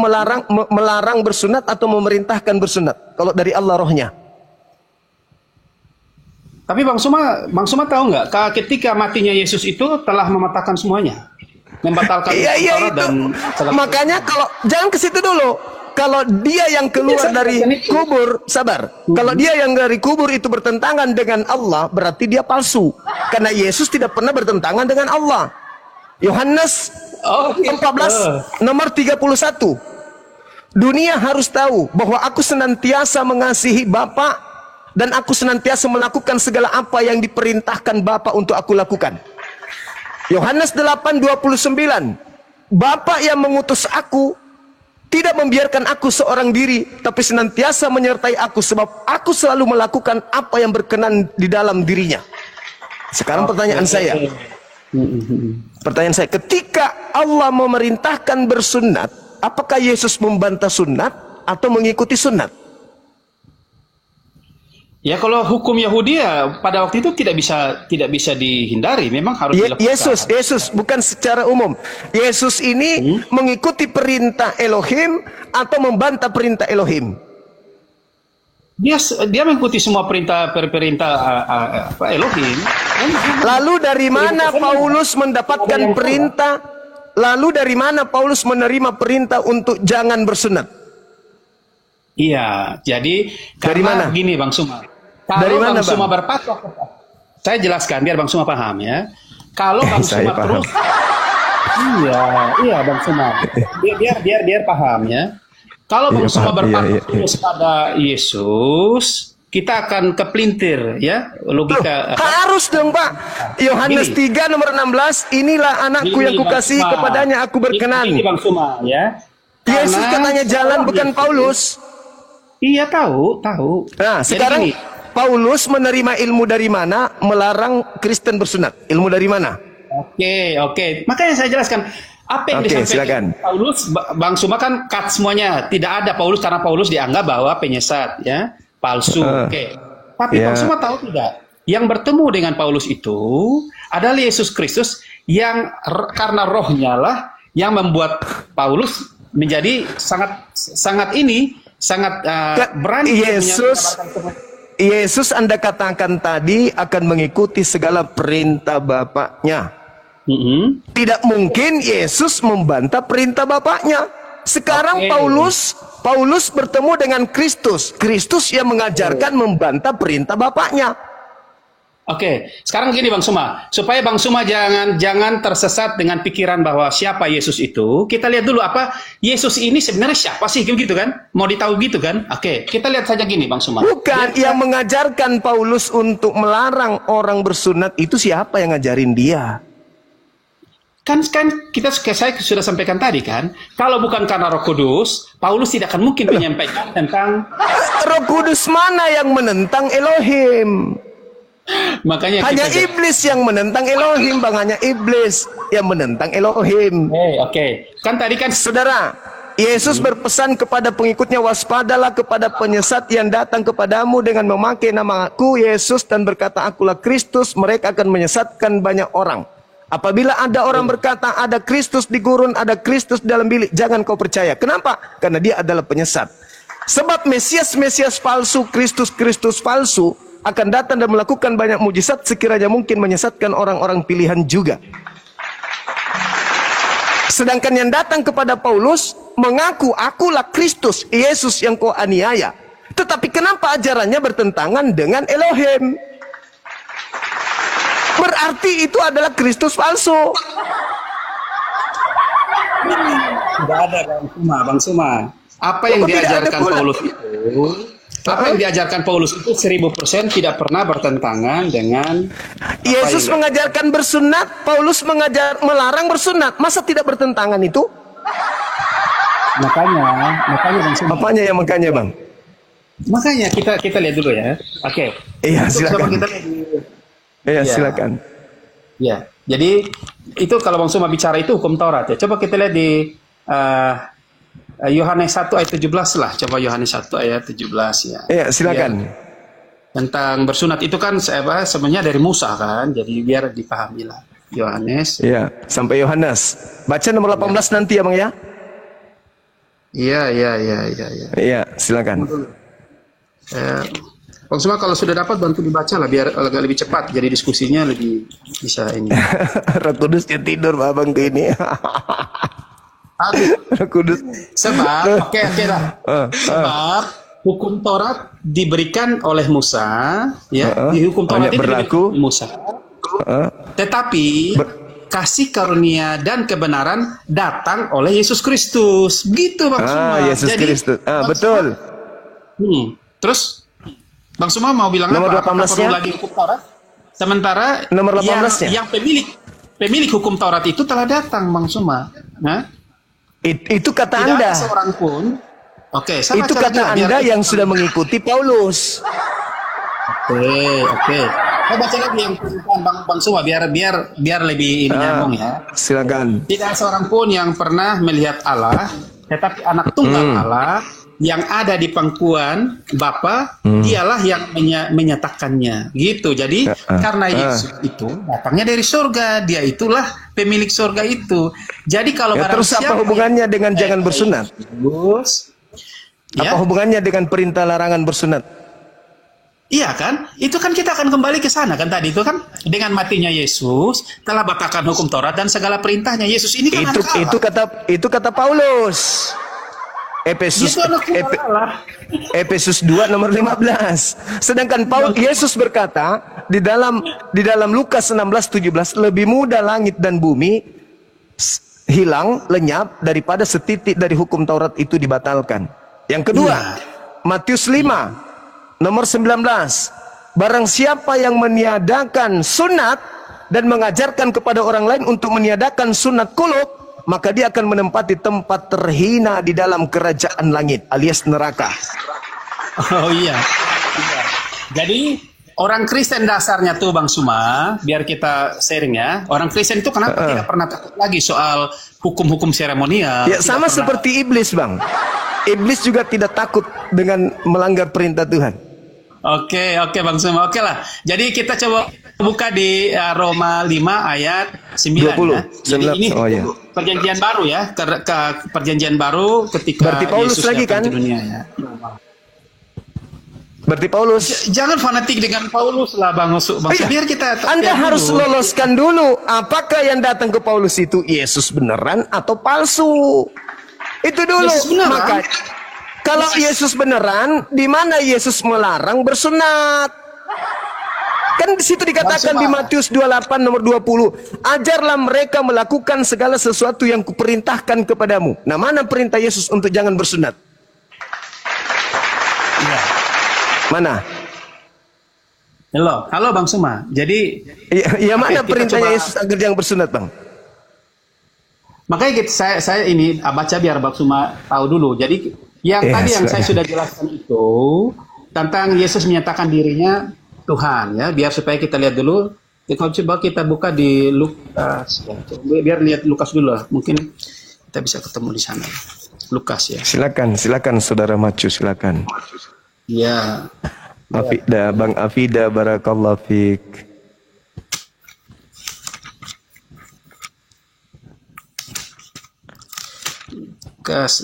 B: melarang bersunat atau memerintahkan bersunat. Kalau dari Allah rohnya.
A: Tapi Bang Suma tahu nggak? Ketika matinya Yesus itu telah mematahkan semuanya, membatalkan
B: Taurat dan makanya kalau jangan ke situ dulu. Kalau dia yang keluar dari kubur, sabar. Kalau dia yang dari kubur itu bertentangan dengan Allah, berarti dia palsu. Karena Yesus tidak pernah bertentangan dengan Allah. Yohanes 14 nomor 31. Dunia harus tahu bahwa aku senantiasa mengasihi Bapa dan aku senantiasa melakukan segala apa yang diperintahkan Bapa untuk aku lakukan. Yohanes 8:29. Bapa yang mengutus aku tidak membiarkan aku seorang diri, tapi senantiasa menyertai aku sebab aku selalu melakukan apa yang berkenan di dalam dirinya. Sekarang pertanyaan saya. Ketika Allah memerintahkan bersunat, apakah Yesus membantah sunat atau mengikuti sunat?
A: Ya kalau hukum Yahudi ya pada waktu itu tidak bisa dihindari, memang harus dilakukan.
B: Yesus bukan secara umum. Yesus ini mengikuti perintah Elohim atau membantah perintah Elohim?
A: Dia mengikuti semua perintah Elohim.
B: Lalu dari mana Paulus mendapatkan perintah? Lalu dari mana Paulus menerima perintah untuk jangan bersunat?
A: Iya, jadi
B: dari mana?
A: Gini Bang Suma. Kalau Bang Suma berpatok, saya jelaskan biar Bang Suma paham ya. Kalau Bang Suma terus, iya Bang Suma, biar paham ya. Kalau Bang Suma berpatok terus pada Yesus, kita akan kepelintir ya logika.
B: Harus dong Pak. Yohanes 3 nomor 16, inilah anakku yang kukasihi, kepadanya aku berkenan.
A: Ini Bang Suma ya.
B: Yesus katanya jalan, bukan Paulus.
A: Iya tahu.
B: Nah sekarang Paulus menerima ilmu dari mana melarang Kristen bersunat? Ilmu dari mana?
A: Oke. Makanya saya jelaskan apa yang disampaikan Paulus. Bang Suma kan cut semuanya. Tidak ada Paulus karena Paulus dianggap bahwa penyesat ya, palsu. Tapi Bang Suma tahu tidak? Yang bertemu dengan Paulus itu adalah Yesus Kristus yang karena rohnya lah yang membuat Paulus menjadi sangat berani.
B: Yesus Anda katakan tadi akan mengikuti segala perintah Bapaknya. Tidak mungkin Yesus membantah perintah Bapaknya. Sekarang Paulus bertemu dengan Kristus. Kristus yang mengajarkan membantah perintah Bapaknya.
A: Sekarang gini Bang Suma, supaya Bang Suma jangan tersesat dengan pikiran bahwa siapa Yesus itu. Kita lihat dulu apa Yesus ini sebenarnya siapa sih, gitu kan? Mau ditahu gitu kan? Kita lihat saja gini Bang Suma.
B: Bukan yang mengajarkan Paulus untuk melarang orang bersunat itu siapa yang ngajarin dia?
A: Kan saya sudah sampaikan tadi kan, kalau bukan karena Roh Kudus, Paulus tidak akan mungkin menyampaikan tentang
B: Roh Kudus mana yang menentang Elohim.
A: Makanya
B: hanya iblis yang menentang Elohim, Bang. Hanya iblis yang menentang Elohim.
A: Kan tadi kan
B: saudara, Yesus berpesan kepada pengikutnya, waspadalah kepada penyesat yang datang kepadamu dengan memakai namaku Yesus dan berkata akulah Kristus, mereka akan menyesatkan banyak orang. Apabila ada orang berkata ada Kristus di gurun, ada Kristus dalam bilik, jangan kau percaya. Kenapa? Karena dia adalah penyesat. Sebab Mesias palsu, Kristus palsu akan datang dan melakukan banyak mujizat sekiranya mungkin menyesatkan orang-orang pilihan juga. Sedangkan yang datang kepada Paulus mengaku akulah Kristus, Yesus yang kau aniaya. Tetapi kenapa ajarannya bertentangan dengan Elohim? Berarti itu adalah Kristus palsu.
A: Tidak ada Bang Suma. Apa yang diajarkan Paulus itu 1000% tidak pernah bertentangan dengan
B: Yesus mengajarkan bersunat, Paulus melarang bersunat. Masa tidak bertentangan itu? Makanya Bang.
A: Makanya kita lihat dulu ya.
B: Iya, silakan. Silakan.
A: Ya, jadi itu kalau Bang Suma bicara itu hukum Taurat ya. Coba kita lihat di Yohanes 1 ayat 17 lah. Coba Yohanes 1 ayat 17 ya.
B: Iya, silakan.
A: Ya, tentang bersunat itu kan sebenarnya dari Musa kan. Jadi biar dipahami lah. Yohanes.
B: Iya, sampai Yohanes. Baca nomor 18 nanti ya, Bang ya.
A: Iya.
B: Iya, silakan.
A: Bang Suma kalau sudah dapat bantu dibaca lah biar agak lebih cepat. Jadi diskusinya lebih bisa ini.
B: Roh Kudus dia tidur Pak Abang ke ini. Roh Kudus.
A: Sebab, oke lah. Sebab hukum Taurat diberikan oleh Musa, ya. Di hukum Taurat itu berlaku Musa. Tetapi kasih karunia dan kebenaran datang oleh Yesus Kristus. Begitu Bang Suma.
B: Yesus Kristus. Betul.
A: Terus Bang Suma mau bilang
B: nomor
A: apa?
B: 18-nya?
A: Lagi hukum Taurat? Sementara
B: nomor 18-nya?
A: yang pemilik hukum Taurat itu telah datang Bang Suma. Nah,
B: itu kata
A: tidak
B: Anda.
A: ada seorang pun. Oke, saya
B: itu
A: baca
B: kata
A: lagi,
B: Anda yang sudah mengikuti Paulus.
A: Oke. Saya baca lagi yang Bang Suma biar lebih ini nyambung ya.
B: Silakan.
A: Tidak seorang pun yang pernah melihat Allah, tetapi anak tunggal Allah yang ada di pangkuan Bapa, dialah yang menyatakannya. Gitu. Jadi karena Yesus itu datangnya dari surga, dia itulah pemilik surga itu. Jadi kalau
B: terus apa hubungannya dengan jangan bersunat? Apa hubungannya dengan perintah larangan bersunat?
A: Iya kan? Itu kan kita akan kembali ke sana kan tadi itu kan dengan matinya Yesus telah batalkan hukum Taurat dan segala perintahnya. Yesus ini kan
B: itu kata Paulus. Efesus 2 nomor 15. Sedangkan Yesus berkata di dalam Lukas 16:17, lebih mudah langit dan bumi hilang lenyap daripada setitik dari hukum Taurat itu dibatalkan. Yang kedua, Matius 5 nomor 19. Barang siapa yang meniadakan sunat dan mengajarkan kepada orang lain untuk meniadakan sunat kulub, maka dia akan menempati tempat terhina di dalam kerajaan langit alias neraka.
A: Oh iya. Jadi orang Kristen dasarnya tuh Bang Suma, biar kita sharing ya. Orang Kristen itu kenapa tidak pernah takut lagi soal hukum-hukum seremonial?
B: Ya sama seperti iblis Bang. Iblis juga tidak takut dengan melanggar perintah Tuhan.
A: Oke Bang Suma, oke lah. Jadi kita coba buka di Roma 5 ayat 9
B: 20.
A: ya. Jadi ini perjanjian baru ya, ke perjanjian baru ketika
B: berarti Paulus
A: Yesus
B: lagi kan?
A: Ke dunia ya.
B: Berarti Paulus.
A: Jangan fanatik dengan Paulus lah Bang biar kita
B: Anda harus loloskan dulu apakah yang datang ke Paulus itu Yesus beneran atau palsu. Itu dulu. Maka kalau Yesus beneran, di mana Yesus melarang bersunat? Kan di situ dikatakan di Matius 28 nomor 20, ajarlah mereka melakukan segala sesuatu yang kuperintahkan kepadamu. Nah, mana perintah Yesus untuk jangan bersunat?
A: Iya.
B: Mana?
A: Halo Bang Suma. Jadi
B: ya mana perintahnya Yesus agar jangan bersunat, Bang?
A: Makanya saya ini baca biar Bang Suma tahu dulu. Jadi yang tadi yang saya sudah jelaskan itu tentang Yesus menyatakan dirinya Tuhan ya, biar supaya kita lihat dulu. Coba kita buka di Lukas ya. Biar lihat Lukas dulu lah. Mungkin kita bisa ketemu di sana. Lukas ya.
B: Silakan Saudara Macu, silakan.
A: Ya.
B: Bang Afida barakallahu fiik.
A: Lukas.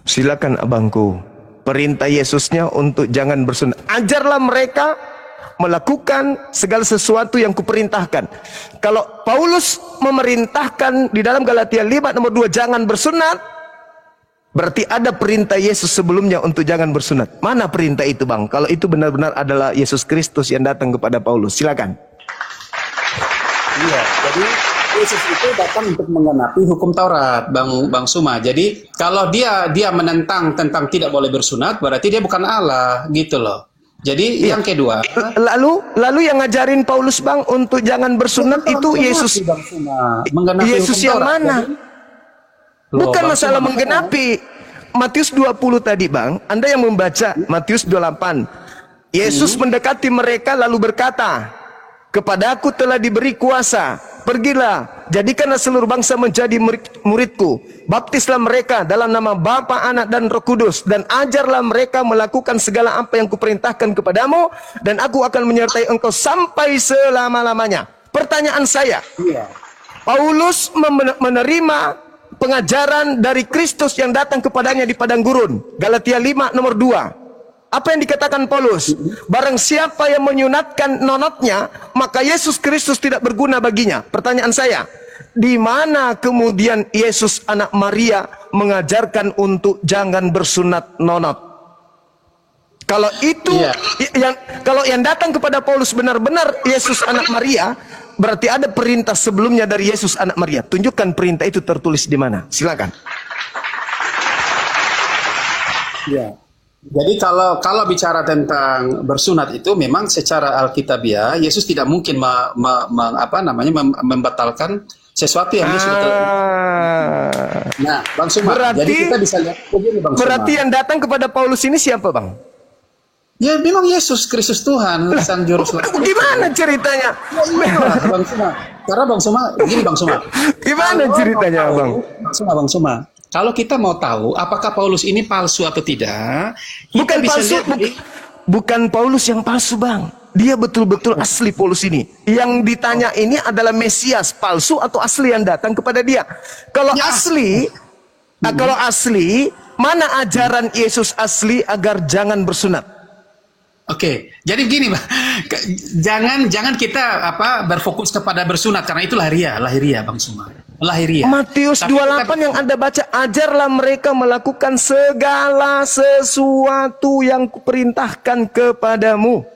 B: Silakan abangku. Perintah Yesusnya untuk jangan bersunat. Ajarlah mereka melakukan segala sesuatu yang kuperintahkan. Kalau Paulus memerintahkan di dalam Galatia 5 nomor 2 jangan bersunat, berarti ada perintah Yesus sebelumnya untuk jangan bersunat. Mana perintah itu, Bang? Kalau itu benar-benar adalah Yesus Kristus yang datang kepada Paulus. Silakan.
A: Iya, jadi Yesus itu datang untuk menggenapi hukum Taurat, Bang Suma. Jadi kalau dia menentang tentang tidak boleh bersunat, berarti dia bukan Allah, gitu loh. Jadi yang kedua,
B: lalu yang ngajarin Paulus, Bang, untuk jangan bersunat itu Yesus.
A: Bang Suma, menggenapi
B: Yesus
A: hukum
B: yang
A: Taurat.
B: mana?
A: Jadi,
B: bukan masalah menggenapi. Matius 20 tadi Bang, Anda yang membaca Matius 28. Yesus mendekati mereka lalu berkata, "Kepadaku telah diberi kuasa. Pergilah, jadikanlah seluruh bangsa menjadi muridku. Baptislah mereka dalam nama Bapa, Anak, dan Roh Kudus. Dan ajarlah mereka melakukan segala apa yang kuperintahkan kepadamu. Dan aku akan menyertai engkau sampai selama-lamanya." Pertanyaan saya, Paulus menerima pengajaran dari Kristus yang datang kepadanya di padang gurun. Galatia 5 nomor 2. Apa yang dikatakan Paulus? Barang siapa yang menyunatkan nonotnya, maka Yesus Kristus tidak berguna baginya. Pertanyaan saya, di mana kemudian Yesus anak Maria mengajarkan untuk jangan bersunat nonot? Kalau itu kalau yang datang kepada Paulus benar-benar Yesus anak Maria, berarti ada perintah sebelumnya dari Yesus anak Maria. Tunjukkan perintah itu tertulis di mana. Silakan.
A: Ya. Jadi kalau bicara tentang bersunat itu memang secara alkitabiah Yesus tidak mungkin membatalkan sesuatu yang dia sudah telah. Nah, Bang Suma,
B: berarti,
A: jadi kita bisa lihat begini, Bang Suma.
B: Berarti yang datang kepada Paulus ini siapa, Bang?
A: Ya memang Yesus Kristus Tuhan, Sang Juru Selamat.
B: Gimana ceritanya?
A: Bang Suma, karena Bang Suma, begini Bang Suma.
B: Gimana ceritanya, Bang?
A: Bang Suma. Kalau kita mau tahu apakah Paulus ini palsu atau tidak,
B: bukan palsu, bukan Paulus yang palsu, Bang. Dia betul-betul asli Paulus ini. Yang ditanya ini adalah Mesias palsu atau asli yang datang kepada dia. Kalau asli, kalau asli, mana ajaran Yesus asli agar jangan bersunat?
A: Oke, jadi begini, Bang. Jangan kita berfokus kepada bersunat karena itu lahiriah, Bang Suma. Lahiriah.
B: Matius 28 yang Anda baca, ajarlah mereka melakukan segala sesuatu yang kuperintahkan kepadamu.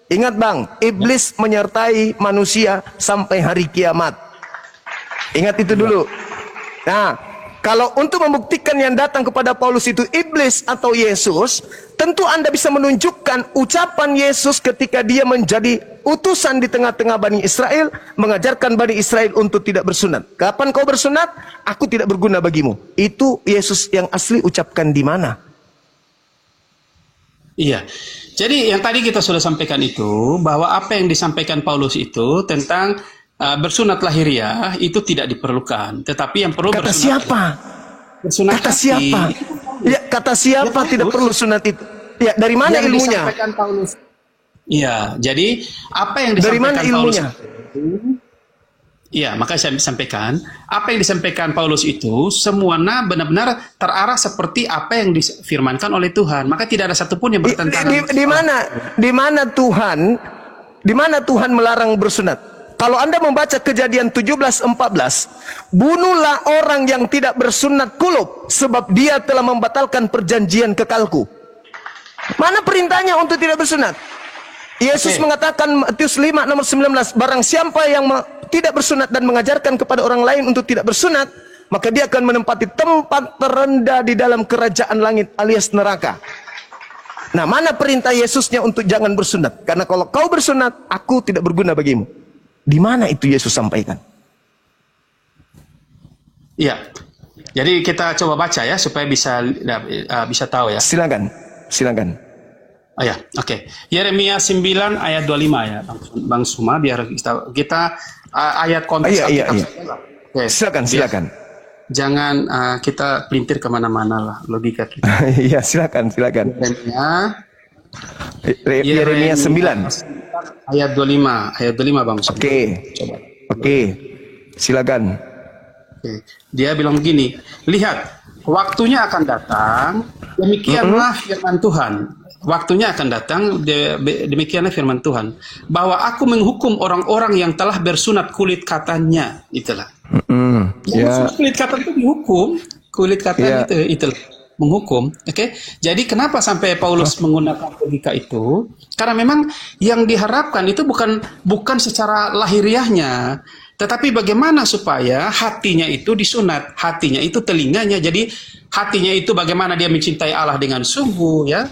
B: Ingat Bang, iblis menyertai manusia sampai hari kiamat. Ingat itu dulu. Nah, kalau untuk membuktikan yang datang kepada Paulus itu iblis atau Yesus, tentu Anda bisa menunjukkan ucapan Yesus ketika dia menjadi utusan di tengah-tengah Bani Israel, mengajarkan Bani Israel untuk tidak bersunat. Kapan kau bersunat? Aku tidak berguna bagimu. Itu Yesus yang asli ucapkan di mana?
A: Iya. Jadi yang tadi kita sudah sampaikan itu, bahwa apa yang disampaikan Paulus itu tentang bersunat lahiriah itu tidak diperlukan. Tetapi yang perlu
B: kata
A: bersunat.
B: Siapa?
A: Bersunat
B: kata hati. Siapa? Ya, kata siapa ya, tidak perlu sunat itu? Ya, dari mana yang ilmunya?
A: Disampaikan Paulus. Iya, jadi apa yang disampaikan
B: dari mana ilmunya?
A: Iya, maka saya sampaikan apa yang disampaikan Paulus itu semuanya benar-benar terarah seperti apa yang difirmankan oleh Tuhan. Maka tidak ada satupun yang bertentangan.
B: Di mana Tuhan melarang bersunat? Kalau Anda membaca Kejadian 17:14, bunuhlah orang yang tidak bersunat kulub, sebab dia telah membatalkan perjanjian kekalku. Mana perintahnya untuk tidak bersunat? Yesus mengatakan Matius 5 nomor 19, barang siapa yang tidak bersunat dan mengajarkan kepada orang lain untuk tidak bersunat, maka dia akan menempati tempat terendah di dalam kerajaan langit alias neraka. Nah, mana perintah Yesusnya untuk jangan bersunat? Karena kalau kau bersunat, aku tidak berguna bagimu. Di mana itu Yesus sampaikan?
A: Iya. Jadi kita coba baca ya supaya bisa tahu ya.
B: Silakan.
A: Oh ya, oke. Yeremia 9 ayat 25 ya, Bang Suma, biar kita ayat konteks.
B: Iya. Oke. Silakan.
A: Jangan kita pelintir kemana-mana lah logika kita.
B: Iya, silakan. Yeremia 9
A: ayat 25 Bang Suma.
B: Oke. Silakan.
A: Oke. Dia bilang begini, lihat, waktunya akan datang, demikianlah firman Tuhan. Waktunya akan datang, demikianlah firman Tuhan, bahwa aku menghukum orang-orang yang telah bersunat kulit katanya. Itulah. Kulit kata itu dihukum, kulit kata itu menghukum. Oke. Jadi kenapa sampai Paulus menggunakan logika itu? Karena memang yang diharapkan itu bukan secara lahiriahnya, tetapi bagaimana supaya hatinya itu disunat, hatinya itu telinganya. Jadi hatinya itu bagaimana dia mencintai Allah dengan sungguh, ya.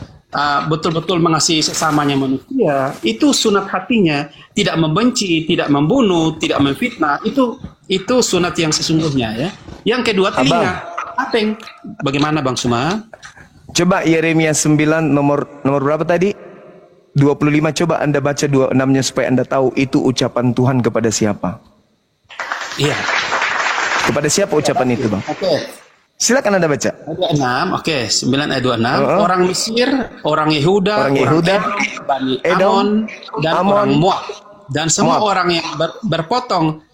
A: Betul-betul mengasihi sesamanya manusia, itu sunat hatinya, tidak membenci, tidak membunuh, tidak memfitnah, itu sunat yang sesungguhnya, ya. Yang kedua, telinga. Apeng. Bagaimana Bang Suma?
B: Coba Yeremia 9 nomor berapa tadi? 25. Coba Anda baca 26-nya supaya Anda tahu itu ucapan Tuhan kepada siapa.
A: Iya.
B: Kepada siapa ucapan itu, Bang?
A: Oke.
B: Silakan Anda baca.
A: Ayat 6, oke, 9 ayat 26. Orang Mesir, orang Yehuda,
B: Orang Yehuda,
A: Edom, Bani
B: Edom,
A: Amon, dan
B: Amon,
A: orang Moab. Dan semua
B: Moab.
A: orang yang berpotong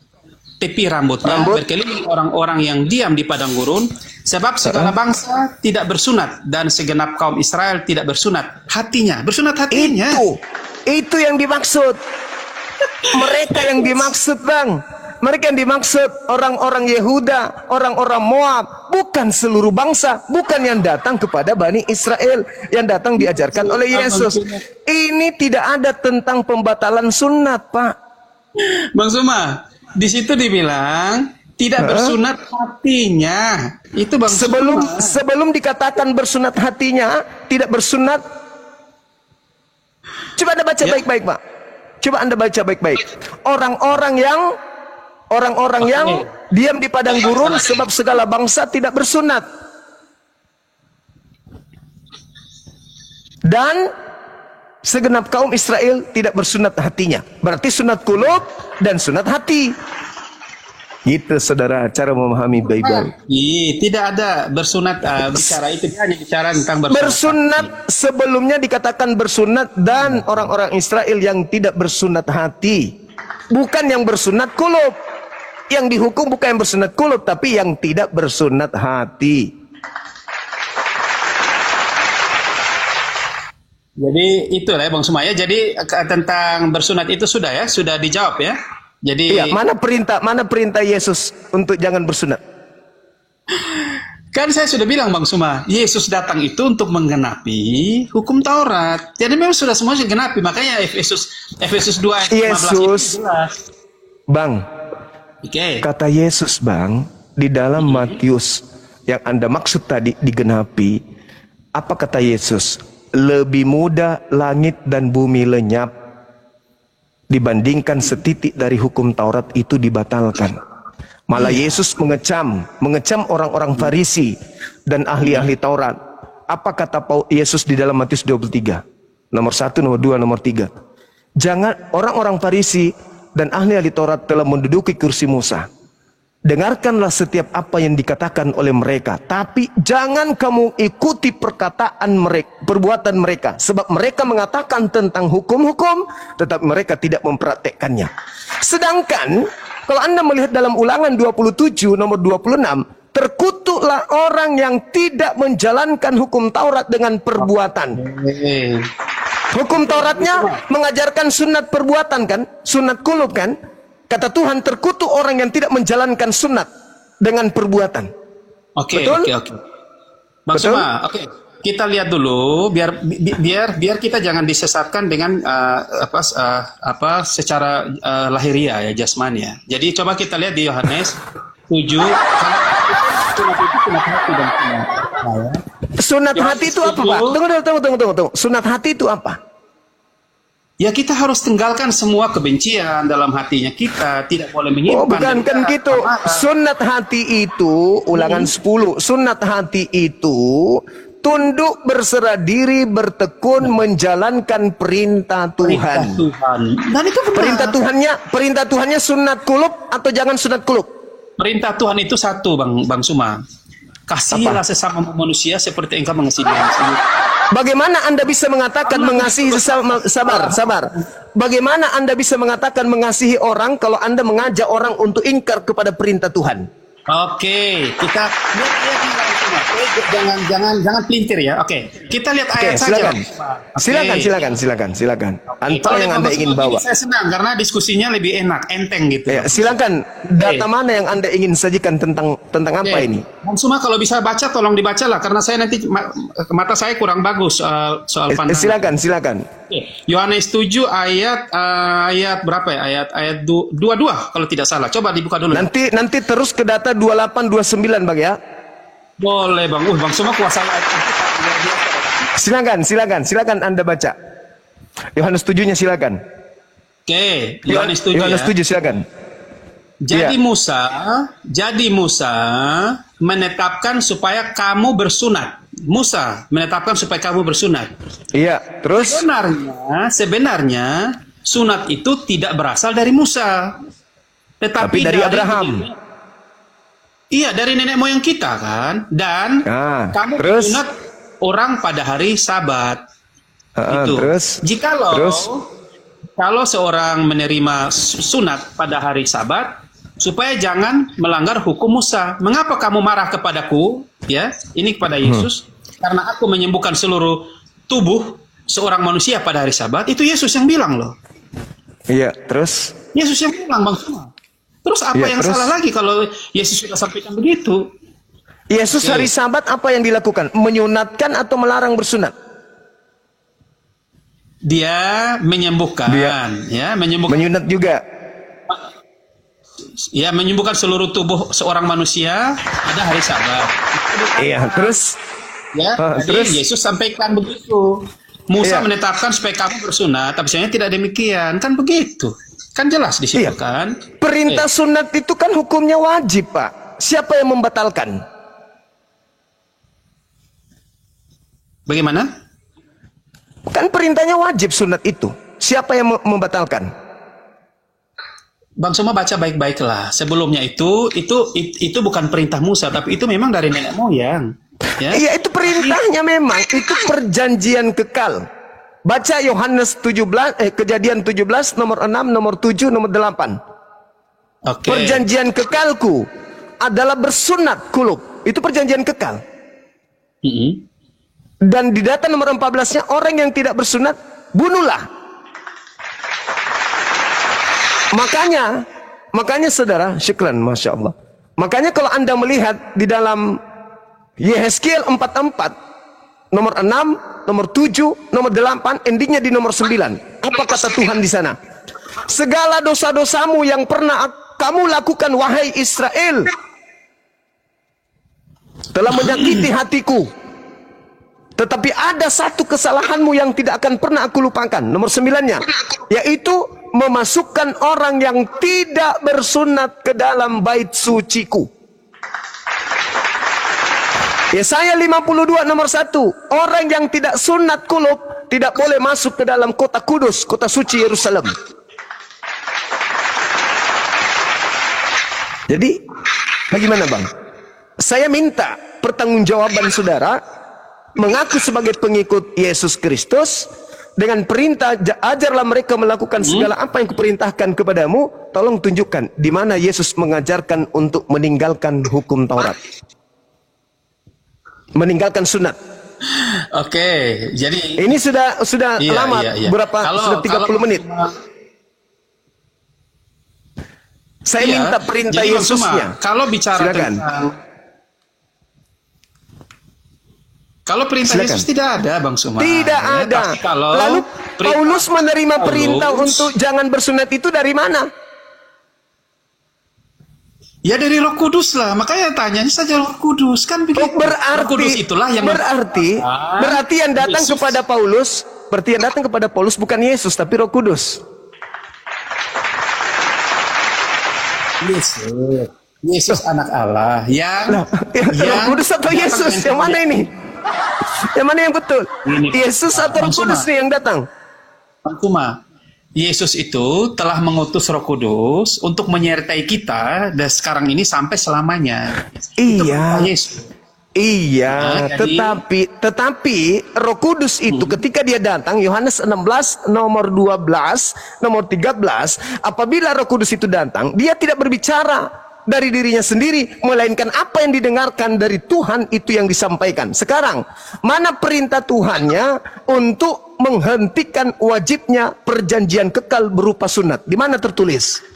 A: tepi rambutnya, berkeliling orang-orang yang diam di padang gurun, sebab segala bangsa tidak bersunat dan segenap kaum Israel tidak bersunat hatinya. Bersunat hatinya.
B: Itu yang dimaksud. Mereka yang dimaksud, Bang. Mereka yang dimaksud orang-orang Yehuda, orang-orang Moab, bukan seluruh bangsa, bukan yang datang kepada Bani Israel, yang datang diajarkan oleh Yesus. Ini tidak ada tentang pembatalan sunat, Pak.
A: Bang Suma, di situ dibilang tidak bersunat hatinya. Itu Bang Suma.
B: Sebelum dikatakan bersunat hatinya, tidak bersunat. Coba Anda baca baik-baik, Pak. Coba Anda baca baik-baik. Orang-orang yang diam di padang gurun sebab segala bangsa tidak bersunat. Dan segenap kaum Israel tidak bersunat hatinya. Berarti sunat kulub dan sunat hati. Gitu saudara cara memahami Bible.
A: Tidak ada bersunat bicara itu, dia hanya bicara tentang
B: bersunat. Sebelumnya dikatakan bersunat dan orang-orang Israel yang tidak bersunat hati. Bukan yang bersunat kulub. Yang dihukum bukan yang bersunat kulub, tapi yang tidak bersunat hati.
A: Jadi itulah ya Bang Suma ya. Jadi tentang bersunat itu sudah dijawab ya. Jadi
B: iya, mana perintah Yesus untuk jangan bersunat?
A: Kan saya sudah bilang Bang Suma, Yesus datang itu untuk menggenapi hukum Taurat. Jadi memang sudah semuanya genapi. Makanya Efesus 2 ayat 15
B: Yesus,
A: itu jelas.
B: Bang, kata Yesus, Bang, di dalam Matius yang Anda maksud tadi digenapi, apa kata Yesus? Lebih mudah langit dan bumi lenyap dibandingkan setitik dari hukum Taurat itu dibatalkan. Malah Yesus mengecam orang-orang Farisi dan ahli-ahli Taurat. Apa kata Yesus di dalam Matius 23? Nomor 1, nomor 2, nomor 3. Jangan orang-orang Farisi dan ahli-ahli Taurat telah menduduki kursi Musa. Dengarkanlah setiap apa yang dikatakan oleh mereka, tapi jangan kamu ikuti perkataan mereka, perbuatan mereka, sebab mereka mengatakan tentang hukum-hukum, tetapi mereka tidak mempraktekkannya. Sedangkan kalau Anda melihat dalam Ulangan 27 nomor 26, terkutuklah orang yang tidak menjalankan hukum Taurat dengan perbuatan. Hukum Tauratnya mengajarkan sunat perbuatan kan, sunat kulub kan. Kata Tuhan, terkutuk orang yang tidak menjalankan sunat dengan perbuatan.
A: Oke. Bang
B: Betul?
A: Suma, kita lihat dulu biar kita jangan disesatkan dengan secara lahiriah ya, jasmani ya. Jadi coba kita lihat di Yohanes 7
B: sunat hati itu apa, Pak? Tunggu. Sunat hati itu apa?
A: Ya kita harus tinggalkan semua kebencian dalam hatinya kita, tidak boleh menyimpan.
B: Bukan kan gitu. Sunat hati itu Ulangan 10. Sunat hati itu tunduk, berserah diri, bertekun, menjalankan perintah Tuhan.
A: Dan itu benar.
B: Perintah Tuhannya sunat kulub atau jangan sunat kulub? Perintah
A: Tuhan itu satu, Bang Suma. Kasihilah sesama manusia seperti engkau mengasihi dirimu sendiri.
B: Bagaimana Anda bisa mengatakan mengasihi sesama? Sabar. Bagaimana Anda bisa mengatakan mengasihi orang kalau Anda mengajak orang untuk ingkar kepada perintah Tuhan?
A: Oke, kita lihat jangan pelintir ya. Oke, kita lihat ayat saja. Silakan.
B: Antar yang Anda ingin bawa.
A: Saya senang karena diskusinya lebih enak, enteng gitu.
B: Ya, silakan. Data mana yang Anda ingin sajikan tentang apa ini?
A: Bang Suma kalau bisa baca tolong dibacalah karena saya nanti mata saya kurang bagus soal pandangan.
B: Silakan.
A: Yohanes 7 ayat berapa ya? Ayat 22 kalau tidak salah. Coba dibuka dulu.
B: Nanti terus ke data 28 29 Bang ya.
A: Boleh Bang. Bang Suma kuasa ayat.
B: Silakan Anda baca. Yohanes 7-nya silakan.
A: Oke, Yohanes 7
B: Yohanes 7 silakan.
A: Jadi
B: Iya.
A: Musa menetapkan supaya kamu bersunat. Musa menetapkan supaya kamu bersunat.
B: Iya, terus?
A: Sebenarnya sunat itu tidak berasal dari Musa,
B: Tapi
A: tetapi
B: dari Abraham.
A: Iya, dari nenek moyang kita kan. Dan kamu
B: terus?
A: bersunat orang pada hari Sabat. Itu.
B: Terus?
A: Kalau seorang menerima sunat pada hari Sabat, supaya jangan melanggar hukum Musa. Mengapa kamu marah kepadaku? Ya, ini kepada Yesus. Karena aku menyembuhkan seluruh tubuh seorang manusia pada hari Sabat. Itu Yesus yang bilang loh.
B: Iya, terus?
A: Yesus yang bilang, Bang Suma. Terus apa yang salah lagi kalau Yesus sudah sampaikan begitu?
B: Yesus hari Sabat apa yang dilakukan? Menyunatkan atau melarang bersunat?
A: Dia menyembuhkan,
B: menyunat juga.
A: Ya, menyembuhkan seluruh tubuh seorang manusia pada hari Sabat.
B: Iya, terus?
A: Ya, jadi Yesus sampaikan begitu. Musa menetapkan supaya kamu bersunat, tapi sebenarnya tidak demikian, kan begitu? Kan jelas di situ kan?
B: Perintah sunat itu kan hukumnya wajib, Pak. Siapa yang membatalkan?
A: Bagaimana?
B: Kan perintahnya wajib sunat itu. Siapa yang membatalkan?
A: Bang Suma baca baik-baiklah. Sebelumnya itu bukan perintah Musa, tapi itu memang dari nenek moyang. Ya?
B: Iya, itu perintahnya memang. Itu perjanjian kekal. Baca Yohanes 17, Kejadian 17, nomor 6, nomor 7, nomor 8. Perjanjian kekalku adalah bersunat kulub. Itu perjanjian kekal. Dan di data nomor 14-nya, orang yang tidak bersunat, bunuhlah. Makanya saudara, syukran, Masya Allah. Makanya kalau Anda melihat di dalam Yehezkiel 44, nomor 6, nomor 7, nomor 8, endingnya di nomor 9. Apa kata Tuhan di sana? Segala dosa-dosamu yang pernah kamu lakukan, wahai Israel, telah menyakiti hatiku. Tetapi ada satu kesalahanmu yang tidak akan pernah aku lupakan. Nomor 9-nya, yaitu memasukkan orang yang tidak bersunat ke dalam bait suciku. Yesaya 52 nomor 1. Orang yang tidak sunat kulub tidak boleh masuk ke dalam kota kudus, kota suci Yerusalem. Jadi, bagaimana Bang? Saya minta pertanggungjawaban saudara, mengaku sebagai pengikut Yesus Kristus, dengan perintah, ajarlah mereka melakukan segala apa yang kuperintahkan kepadamu. Tolong tunjukkan di mana Yesus mengajarkan untuk meninggalkan hukum Taurat, meninggalkan sunat.
A: Jadi
B: ini sudah lama, berapa? Sudah 30 menit. Saya minta perintah Yesusnya.
A: Kalau bicara kalau perintah Yesus tidak ada, Bang Suma.
B: Tidak ada. Lalu Paulus menerima perintah untuk jangan bersunat itu dari mana?
A: Ya dari Roh Kudus lah. Makanya tanya saja Roh Kudus kan begitu.
B: Berarti,
A: Roh Kudus itulah yang
B: berarti yang datang Yesus kepada Paulus, berarti yang datang kepada Paulus bukan Yesus tapi Roh Kudus.
A: Yesus anak Allah yang
B: Roh Kudus atau Yesus yang mana ini? Yang mana yang betul? Yesus atau Roh Kudus nih yang datang?
A: Cuma Yesus itu telah mengutus Roh Kudus untuk menyertai kita dan sekarang ini sampai selamanya.
B: Iya.
A: Iya,
B: tetapi Roh Kudus itu ketika dia datang, Yohanes 16 nomor 12, nomor 13, apabila Roh Kudus itu datang, dia tidak berbicara dari dirinya sendiri, melainkan apa yang didengarkan dari Tuhan itu yang disampaikan. Sekarang, mana perintah Tuhannya untuk menghentikan wajibnya perjanjian kekal berupa sunat? Di mana tertulis?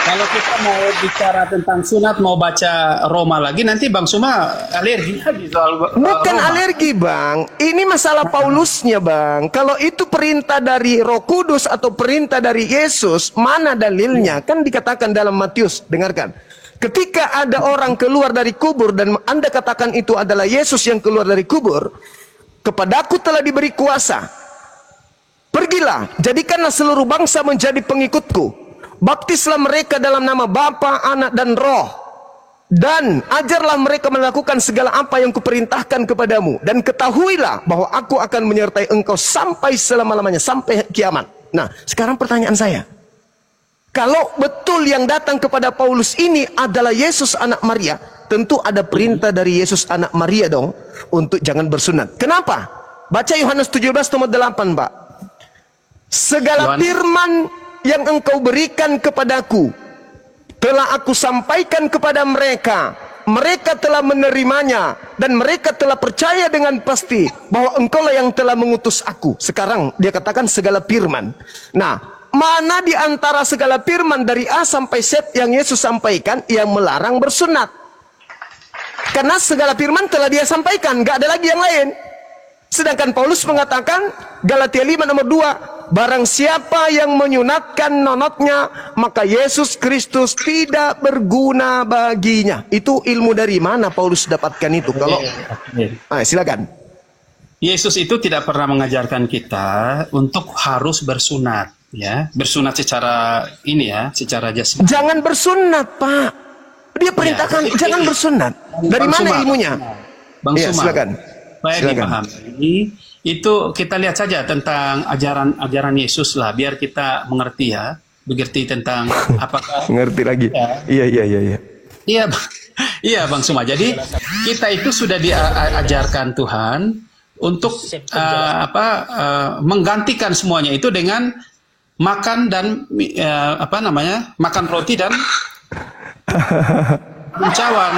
A: Kalau kita mau bicara tentang sunat, mau baca Roma lagi, nanti Bang Suma alergi lagi soal
B: Bukan
A: Roma.
B: alergi Bang, ini masalah Paulusnya Bang. Kalau itu perintah dari Roh Kudus atau perintah dari Yesus, mana dalilnya? Kan dikatakan dalam Matius, dengarkan. Ketika ada orang keluar dari kubur dan Anda katakan itu adalah Yesus yang keluar dari kubur, kepadaku telah diberi kuasa. Pergilah, jadikanlah seluruh bangsa menjadi pengikutku. Baptislah mereka dalam nama Bapa, Anak, dan Roh. Dan ajarlah mereka melakukan segala apa yang kuperintahkan kepadamu. Dan ketahuilah bahwa aku akan menyertai engkau sampai selama-lamanya, sampai kiamat. Nah, sekarang pertanyaan saya. Kalau betul yang datang kepada Paulus ini adalah Yesus anak Maria, tentu ada perintah dari Yesus anak Maria dong untuk jangan bersunat. Kenapa? Baca Yohanes 17 nomor 8, Pak. Segala firman yang engkau berikan kepadaku telah aku sampaikan kepada mereka. Mereka telah menerimanya dan mereka telah percaya dengan pasti bahwa engkaulah yang telah mengutus aku. Sekarang dia katakan segala firman. Nah, mana di antara segala firman dari A sampai Z yang Yesus sampaikan yang melarang bersunat? Karena segala firman telah dia sampaikan, gak ada lagi yang lain. Sedangkan Paulus mengatakan Galatia 5 nomor 2, barang siapa yang menyunatkan nonotnya, maka Yesus Kristus tidak berguna baginya. Itu ilmu dari mana Paulus dapatkan itu? Kalau silakan.
A: Yesus itu tidak pernah mengajarkan kita untuk harus bersunat, ya, bersunat secara ini ya, secara jasmani.
B: Jangan bersunat, Pak. Dia perintahkan jangan bersunat. Dari
A: Bang
B: mana
A: Sumar,
B: ilmunya?
A: Bang
B: Ya,
A: Sumar,
B: silakan.
A: Baik dipahami. Itu kita lihat saja tentang ajaran Yesus lah, biar kita mengerti ya, mengerti tentang apakah
B: Ngerti lagi.
A: Ya.
B: Iya.
A: Iya, iya Bang Suma. Jadi kita itu sudah diajarkan Tuhan untuk menggantikan semuanya itu dengan makan dan makan roti dan mencawan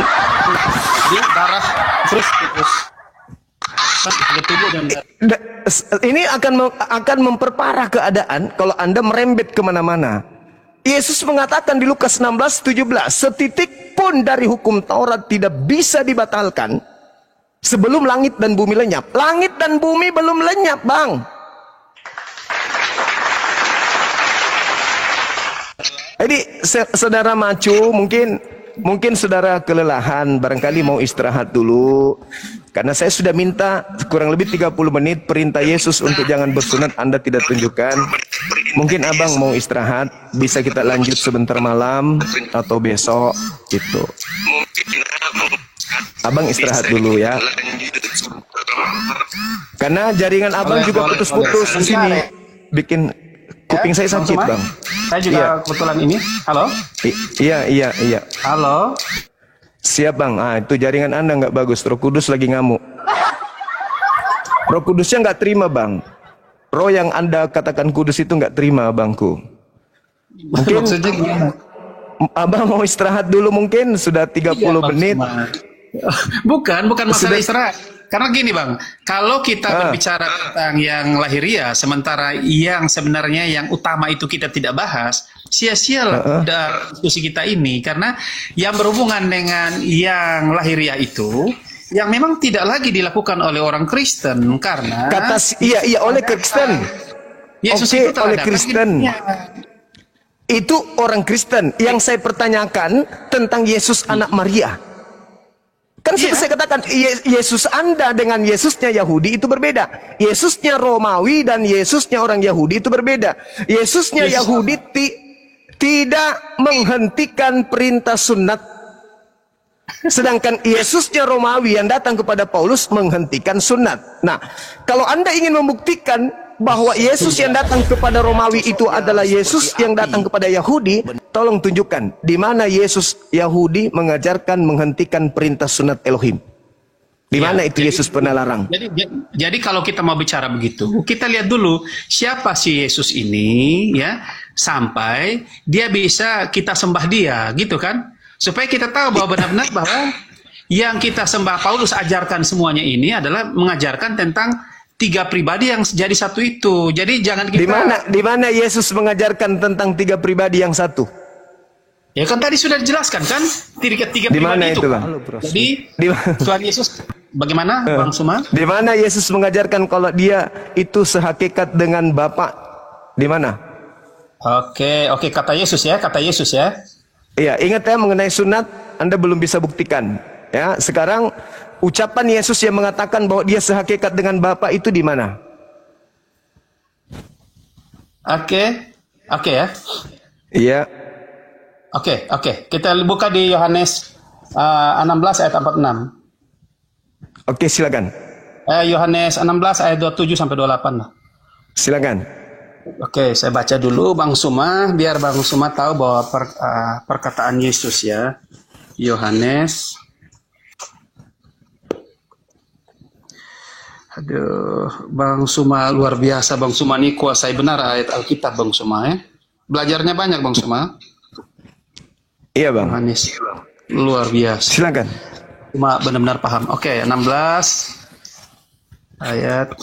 A: di darah Kristus.
B: Ini akan memperparah keadaan kalau Anda merembet kemana-mana. Yesus mengatakan di Lukas 16:17, setitik pun dari hukum Taurat tidak bisa dibatalkan sebelum langit dan bumi lenyap. Langit dan bumi belum lenyap, Bang. Jadi saudara macu, mungkin saudara kelelahan, barangkali mau istirahat dulu. Karena saya sudah minta kurang lebih 30 menit perintah Yesus untuk jangan bersunat Anda tidak tunjukkan. Mungkin abang mau istirahat, bisa kita lanjut sebentar malam atau besok gitu. Abang istirahat dulu ya. Karena jaringan abang juga putus-putus di sini. Bikin kuping saya sakit, Bang.
A: Saya juga kebetulan ini. Halo?
B: Iya.
A: Halo?
B: Siap, Bang. Itu jaringan Anda nggak bagus. Roh Kudus lagi ngamuk. Roh Kudusnya nggak terima, Bang. Roh yang Anda katakan kudus itu nggak terima, Bangku. Mungkin abang mau istirahat dulu, mungkin sudah 30 menit.
A: Bukan masalah istirahat. Karena gini Bang, kalau kita berbicara tentang yang lahiriah, sementara yang sebenarnya yang utama itu kita tidak bahas, sia-sialah diskusi kita ini. Karena yang berhubungan dengan yang lahiriah itu, yang memang tidak lagi dilakukan oleh orang Kristen, karena
B: iya oleh Kristen.
A: Yesus itu
B: oleh Kristen. Itu orang Kristen. Yang saya pertanyakan tentang Yesus anak Maria. Kan sudah saya katakan, Yesus Anda dengan Yesusnya Yahudi itu berbeda. Yesusnya Romawi dan Yesusnya orang Yahudi itu berbeda. Yesusnya Yahudi tidak menghentikan perintah sunat. Sedangkan Yesusnya Romawi yang datang kepada Paulus menghentikan sunat. Nah, kalau Anda ingin membuktikan bahwa Yesus yang datang kepada Romawi itu adalah Yesus yang datang kepada Yahudi, tolong tunjukkan di mana Yesus Yahudi mengajarkan menghentikan perintah sunat Elohim. Di mana itu Yesus pernah larang?
A: Jadi kalau kita mau bicara begitu, kita lihat dulu siapa si Yesus ini, ya, sampai dia bisa kita sembah dia, gitu kan? Supaya kita tahu bahwa benar-benar bahwa yang kita sembah Paulus ajarkan semuanya ini adalah mengajarkan tentang tiga pribadi yang jadi satu itu. Jadi jangan kita...
B: Di mana Yesus mengajarkan tentang tiga pribadi yang satu?
A: Ya kan tadi sudah dijelaskan kan? Tiga pribadi itu. Jadi Tuhan Yesus bagaimana Bang Suma?
B: Di mana Yesus mengajarkan kalau dia itu sehakikat dengan Bapa? Di mana?
A: Oke, kata Yesus ya.
B: Iya, ingat ya mengenai sunat, Anda belum bisa buktikan. Ya, sekarang ucapan Yesus yang mengatakan bahwa dia sehakikat dengan Bapa itu di mana?
A: Oke ya.
B: Iya.
A: Oke, kita buka di Yohanes 16 ayat 46.
B: Oke, silakan.
A: Yohanes 16 ayat 27 sampai 28 lah.
B: Silakan.
A: Oke, saya baca dulu Bang Suma biar Bang Suma tahu bahwa perkataan Yesus ya. Yohanes. Aduh, Bang Suma luar biasa. Bang Suma ini kuasai benar ayat Alkitab Bang Suma ya. Belajarnya banyak Bang Suma.
B: Iya, Bang.
A: Yohanes luar biasa.
B: Silakan.
A: Cuma benar-benar paham. Oke, 16 ayat.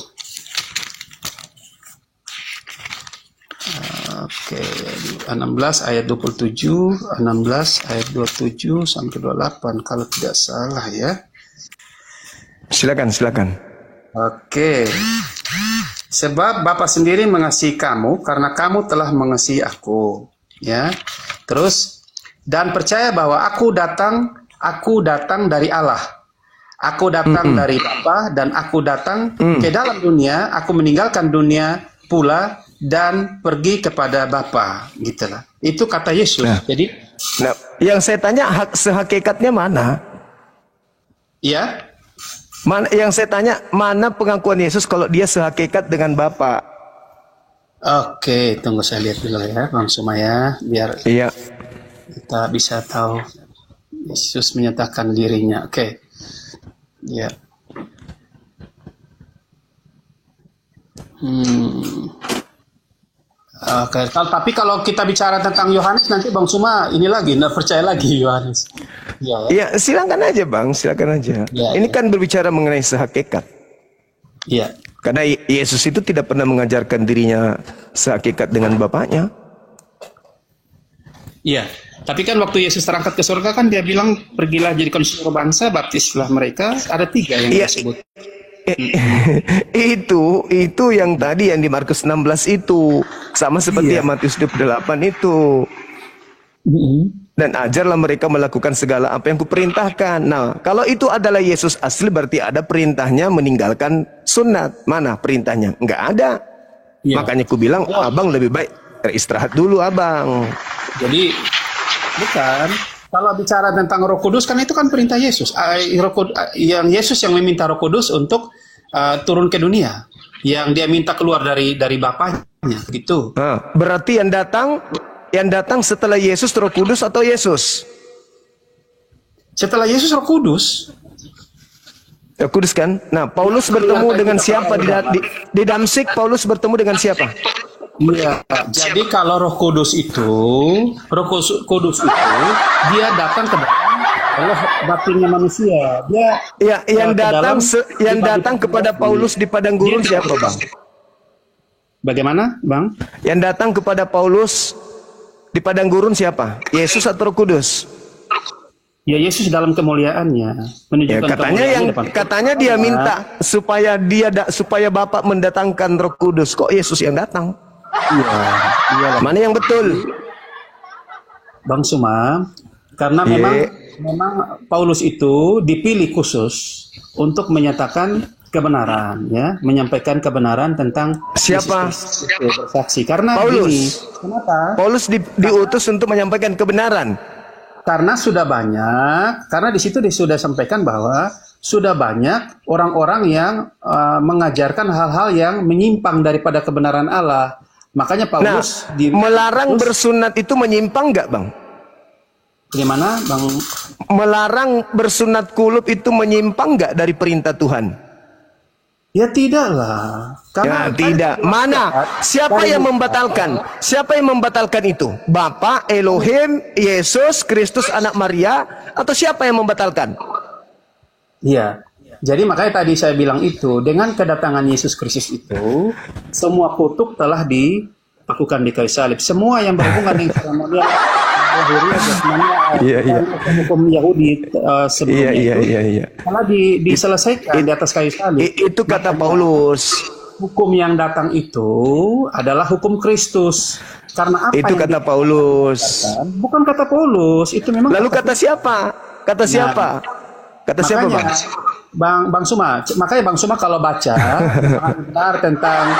A: Oke, 16 ayat 27, 16 ayat 27 sampai 28 kalau tidak salah ya.
B: Silakan.
A: Oke. Sebab Bapa sendiri mengasihi kamu karena kamu telah mengasihi aku, ya. Terus dan percaya bahwa aku datang dari Allah. Aku datang dari Bapa dan aku datang ke dalam dunia, aku meninggalkan dunia pula dan pergi kepada Bapa, gitulah. Itu kata Yesus. Jadi
B: yang saya tanya sehakikatnya mana?
A: Ya.
B: Yang saya tanya, mana pengakuan Yesus kalau dia sehakikat dengan Bapa?
A: Oke, tunggu saya lihat dulu ya, Bang Sumaya, biar kita bisa tahu Yesus menyatakan dirinya. Oke, ya. Oke, tapi kalau kita bicara tentang Yohanes nanti Bang Suma ini lagi nggak percaya lagi Yohanes.
B: Ya, silakan aja Bang, silakan aja. Ini kan berbicara mengenai sehakikat.
A: Iya.
B: Karena Yesus itu tidak pernah mengajarkan dirinya sehakikat dengan Bapaknya.
A: Iya. Tapi kan waktu Yesus terangkat ke surga kan dia bilang pergilah jadikan seluruh bangsa, baptislah mereka. Ada 3 yang disebut.
B: Itu yang tadi yang di Markus 16 itu sama seperti yang Matius 28 itu. Dan ajarlah mereka melakukan segala apa yang kuperintahkan. Nah, kalau itu adalah Yesus asli berarti ada perintahnya meninggalkan sunat. Mana perintahnya? Enggak ada. Makanya ku bilang abang lebih baik istirahat dulu abang.
A: Jadi bukan. Kalau bicara tentang Roh Kudus kan itu kan perintah Yesus. Yang Yesus yang meminta Roh Kudus untuk turun ke dunia. Yang dia minta keluar dari Bapaknya gitu.
B: Berarti yang datang setelah Yesus Roh Kudus atau Yesus?
A: Setelah Yesus Roh Kudus.
B: Roh Kudus kan? Nah, Paulus bertemu dengan siapa di Damsik? Paulus bertemu dengan siapa?
A: Iya, jadi kalau Roh Kudus itu dia datang ke dalam Allah batinnya manusia. Dia
B: yang datang kepada Paulus di padang gurun siapa, Bang?
A: Bagaimana, Bang?
B: Yang datang kepada Paulus di padang gurun siapa? Yesus atau Roh Kudus?
A: Ya Yesus dalam kemuliaannya menunjukkan
B: katanya dia minta supaya Bapa mendatangkan Roh Kudus. Kok Yesus yang datang?
A: Iya.
B: Mana yang betul?
A: Bang Suma, karena memang Paulus itu dipilih khusus untuk menyatakan kebenaran, ya, menyampaikan kebenaran tentang
B: siapa?
A: Bersaksi. Karena
B: Paulus.
A: Kenapa?
B: Paulus diutus untuk menyampaikan kebenaran.
A: Karena sudah banyak, karena di situ sudah sampaikan bahwa sudah banyak orang-orang yang mengajarkan hal-hal yang menyimpang daripada kebenaran Allah. Makanya Paulus
B: melarang bersunat itu menyimpang nggak, Bang?
A: Bagaimana, Bang?
B: Melarang bersunat kulub itu menyimpang nggak dari perintah Tuhan?
A: Ya tidaklah.
B: Karena tidak. Mana? Siapa yang membatalkan? Siapa yang membatalkan itu? Bapa, Elohim, Yesus, Kristus, anak Maria, atau siapa yang membatalkan?
A: Iya. Jadi makanya tadi saya bilang itu, dengan kedatangan Yesus Kristus itu, semua kutuk telah dilakukan di kayu salib. Semua yang berhubungan dengan seremonial hukum Yahudi sebelumnya telah diselesaikan di atas kayu salib.
B: Itu kata Paulus.
A: Hukum yang datang itu adalah hukum Kristus. Karena apa?
B: Itu kata Paulus.
A: Bukan kata Paulus, itu memang.
B: Lalu kata siapa? Kata siapa? Kata siapa, Bang?
A: Bang Suma, makanya Bang Suma kalau baca benar tentang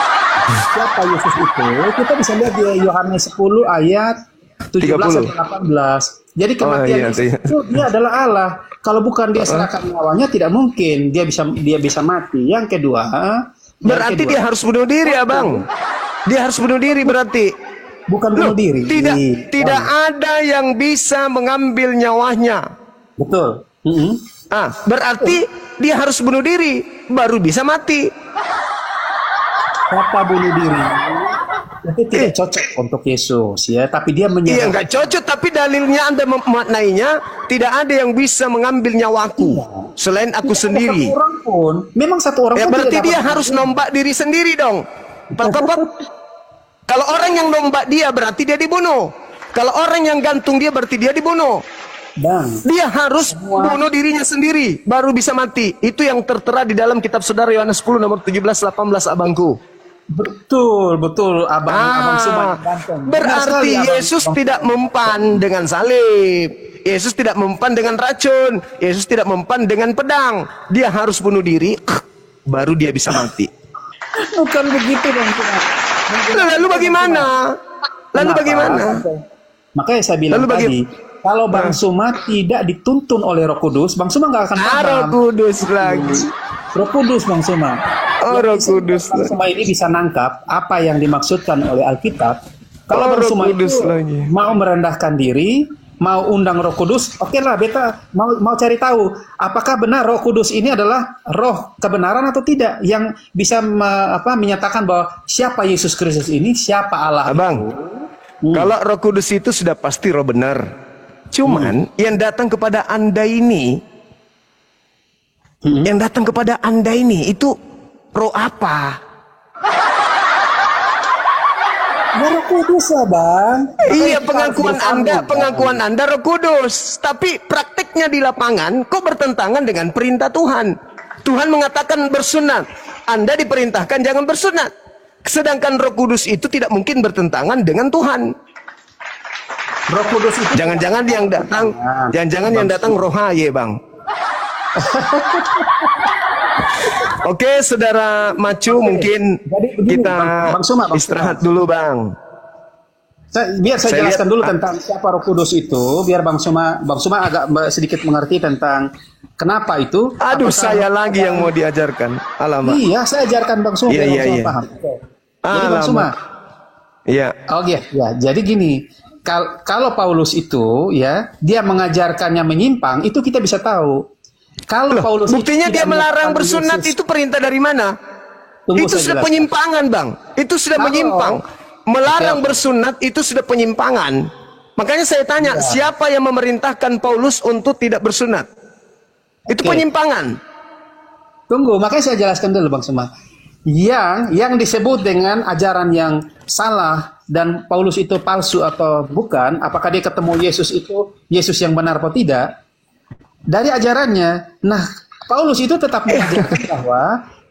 A: siapa Yesus itu, kita bisa lihat di Yohanes 10 ayat 17 sampai 18. Jadi kematian itu dia adalah Allah. Kalau bukan dia serahkan nyawanya, tidak mungkin dia bisa mati. Yang kedua,
B: berarti dia harus bunuh diri, Abang. Dia harus bunuh diri berarti.
A: Bukan bunuh diri.
B: Tidak ada yang bisa mengambil nyawanya.
A: Betul.
B: Berarti dia harus bunuh diri baru bisa mati.
A: Kata bunuh diri itu tidak cocok untuk Yesus, ya. Tapi dia menyerah.
B: Iya, nggak cocok. Tapi dalilnya Anda memaknainya, tidak ada yang bisa mengambil nyawaku selain aku sendiri.
A: Memang satu orang pun.
B: Berarti dia harus nombak diri sendiri dong. Kalau orang yang nombak dia berarti dia dibunuh. Kalau orang yang gantung dia berarti dia dibunuh. Dia harus bunuh dirinya sendiri baru bisa mati. Itu yang tertera di dalam kitab Saudara Yohanes 10 nomor 17-18, abangku.
A: Betul abang semua.
B: Berarti Yesus tidak mempan dengan salib. Yesus tidak mempan dengan racun. Yesus tidak mempan dengan pedang. Dia harus bunuh diri baru dia bisa mati.
A: Bukan begitu dong.
B: Lalu bagaimana?
A: Makanya saya bilang tadi, kalau Bang Suma tidak dituntun oleh Roh Kudus, Bang Suma nggak akan paham.
B: Roh Kudus lagi.
A: Roh Kudus, Bang Suma.
B: Roh Kudus.
A: Bang Suma ini bisa nangkap apa yang dimaksudkan oleh Alkitab. Kalau Bang Suma itu mau merendahkan diri, mau undang Roh Kudus, oke lah, beta mau cari tahu apakah benar Roh Kudus ini adalah Roh kebenaran atau tidak yang bisa menyatakan bahwa siapa Yesus Kristus ini, siapa Allah.
B: Abang, kalau Roh Kudus itu sudah pasti roh benar. Cuman yang datang kepada Anda ini, itu roh apa?
A: Roh Kudus lah, Bang.
B: Iya, pengakuan Anda Roh Kudus, tapi praktiknya di lapangan kok bertentangan dengan perintah Tuhan. Tuhan mengatakan bersunat, Anda diperintahkan jangan bersunat. Sedangkan Roh Kudus itu tidak mungkin bertentangan dengan Tuhan.
A: Roh Kudus itu
B: jangan-jangan yang datang roh haye, Bang. Oke, Saudara Macu, mungkin kita istirahat dulu, Bang.
A: Biar saya jelaskan dulu tentang siapa Roh Kudus itu, biar Bang Suma agak sedikit mengerti tentang kenapa itu.
B: Aduh, saya lagi yang mau diajarkan. Alamak.
A: Iya, saya ajarkan Bang Suma biar Bang Suma paham. Jadi Bang Suma.
B: Iya.
A: Ya, jadi gini. Kalau Paulus itu ya dia mengajarkannya menyimpang, itu kita bisa tahu. Kalau Paulus
B: buktinya dia melarang bersunat itu perintah dari mana? Itu sudah penyimpangan, Bang. Itu sudah menyimpang. Melarang bersunat itu sudah penyimpangan. Makanya saya tanya, siapa yang memerintahkan Paulus untuk tidak bersunat? Itu penyimpangan.
A: Tunggu, makanya saya jelaskan dulu, Bang Suma. Yang disebut dengan ajaran yang salah dan Paulus itu palsu atau bukan, apakah dia ketemu Yesus itu Yesus yang benar atau tidak, dari ajarannya. Nah, Paulus itu tetap mengajarkan bahwa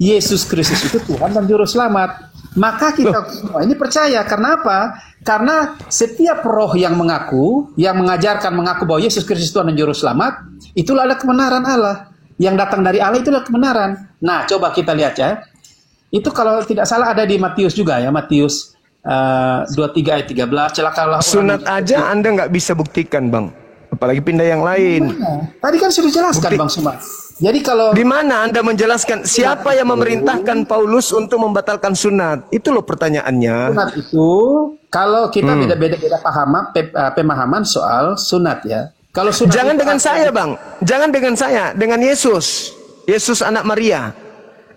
A: Yesus Kristus itu Tuhan dan Juru Selamat. Maka kita semua ini percaya. Karena apa? Karena setiap roh yang mengajarkan bahwa Yesus Kristus Tuhan dan Juru Selamat, itulah adalah kebenaran Allah. Yang datang dari Allah itulah kebenaran. Nah, coba kita lihat ya. Itu kalau tidak salah ada di Matius juga ya, Matius 23 ayat 13. Celakalah
B: sunat aja Anda nggak bisa buktikan, Bang. Apalagi pindah yang lain.
A: Tadi kan sudah jelaskan, Bang Suma. Jadi kalau
B: di mana Anda menjelaskan siapa yang memerintahkan Paulus untuk membatalkan sunat? Itu loh pertanyaannya.
A: Sunat itu kalau kita beda-beda pemahaman soal sunat ya. Kalau sunat
B: jangan dengan saya, Bang. Jangan dengan saya, dengan Yesus. Yesus anak Maria.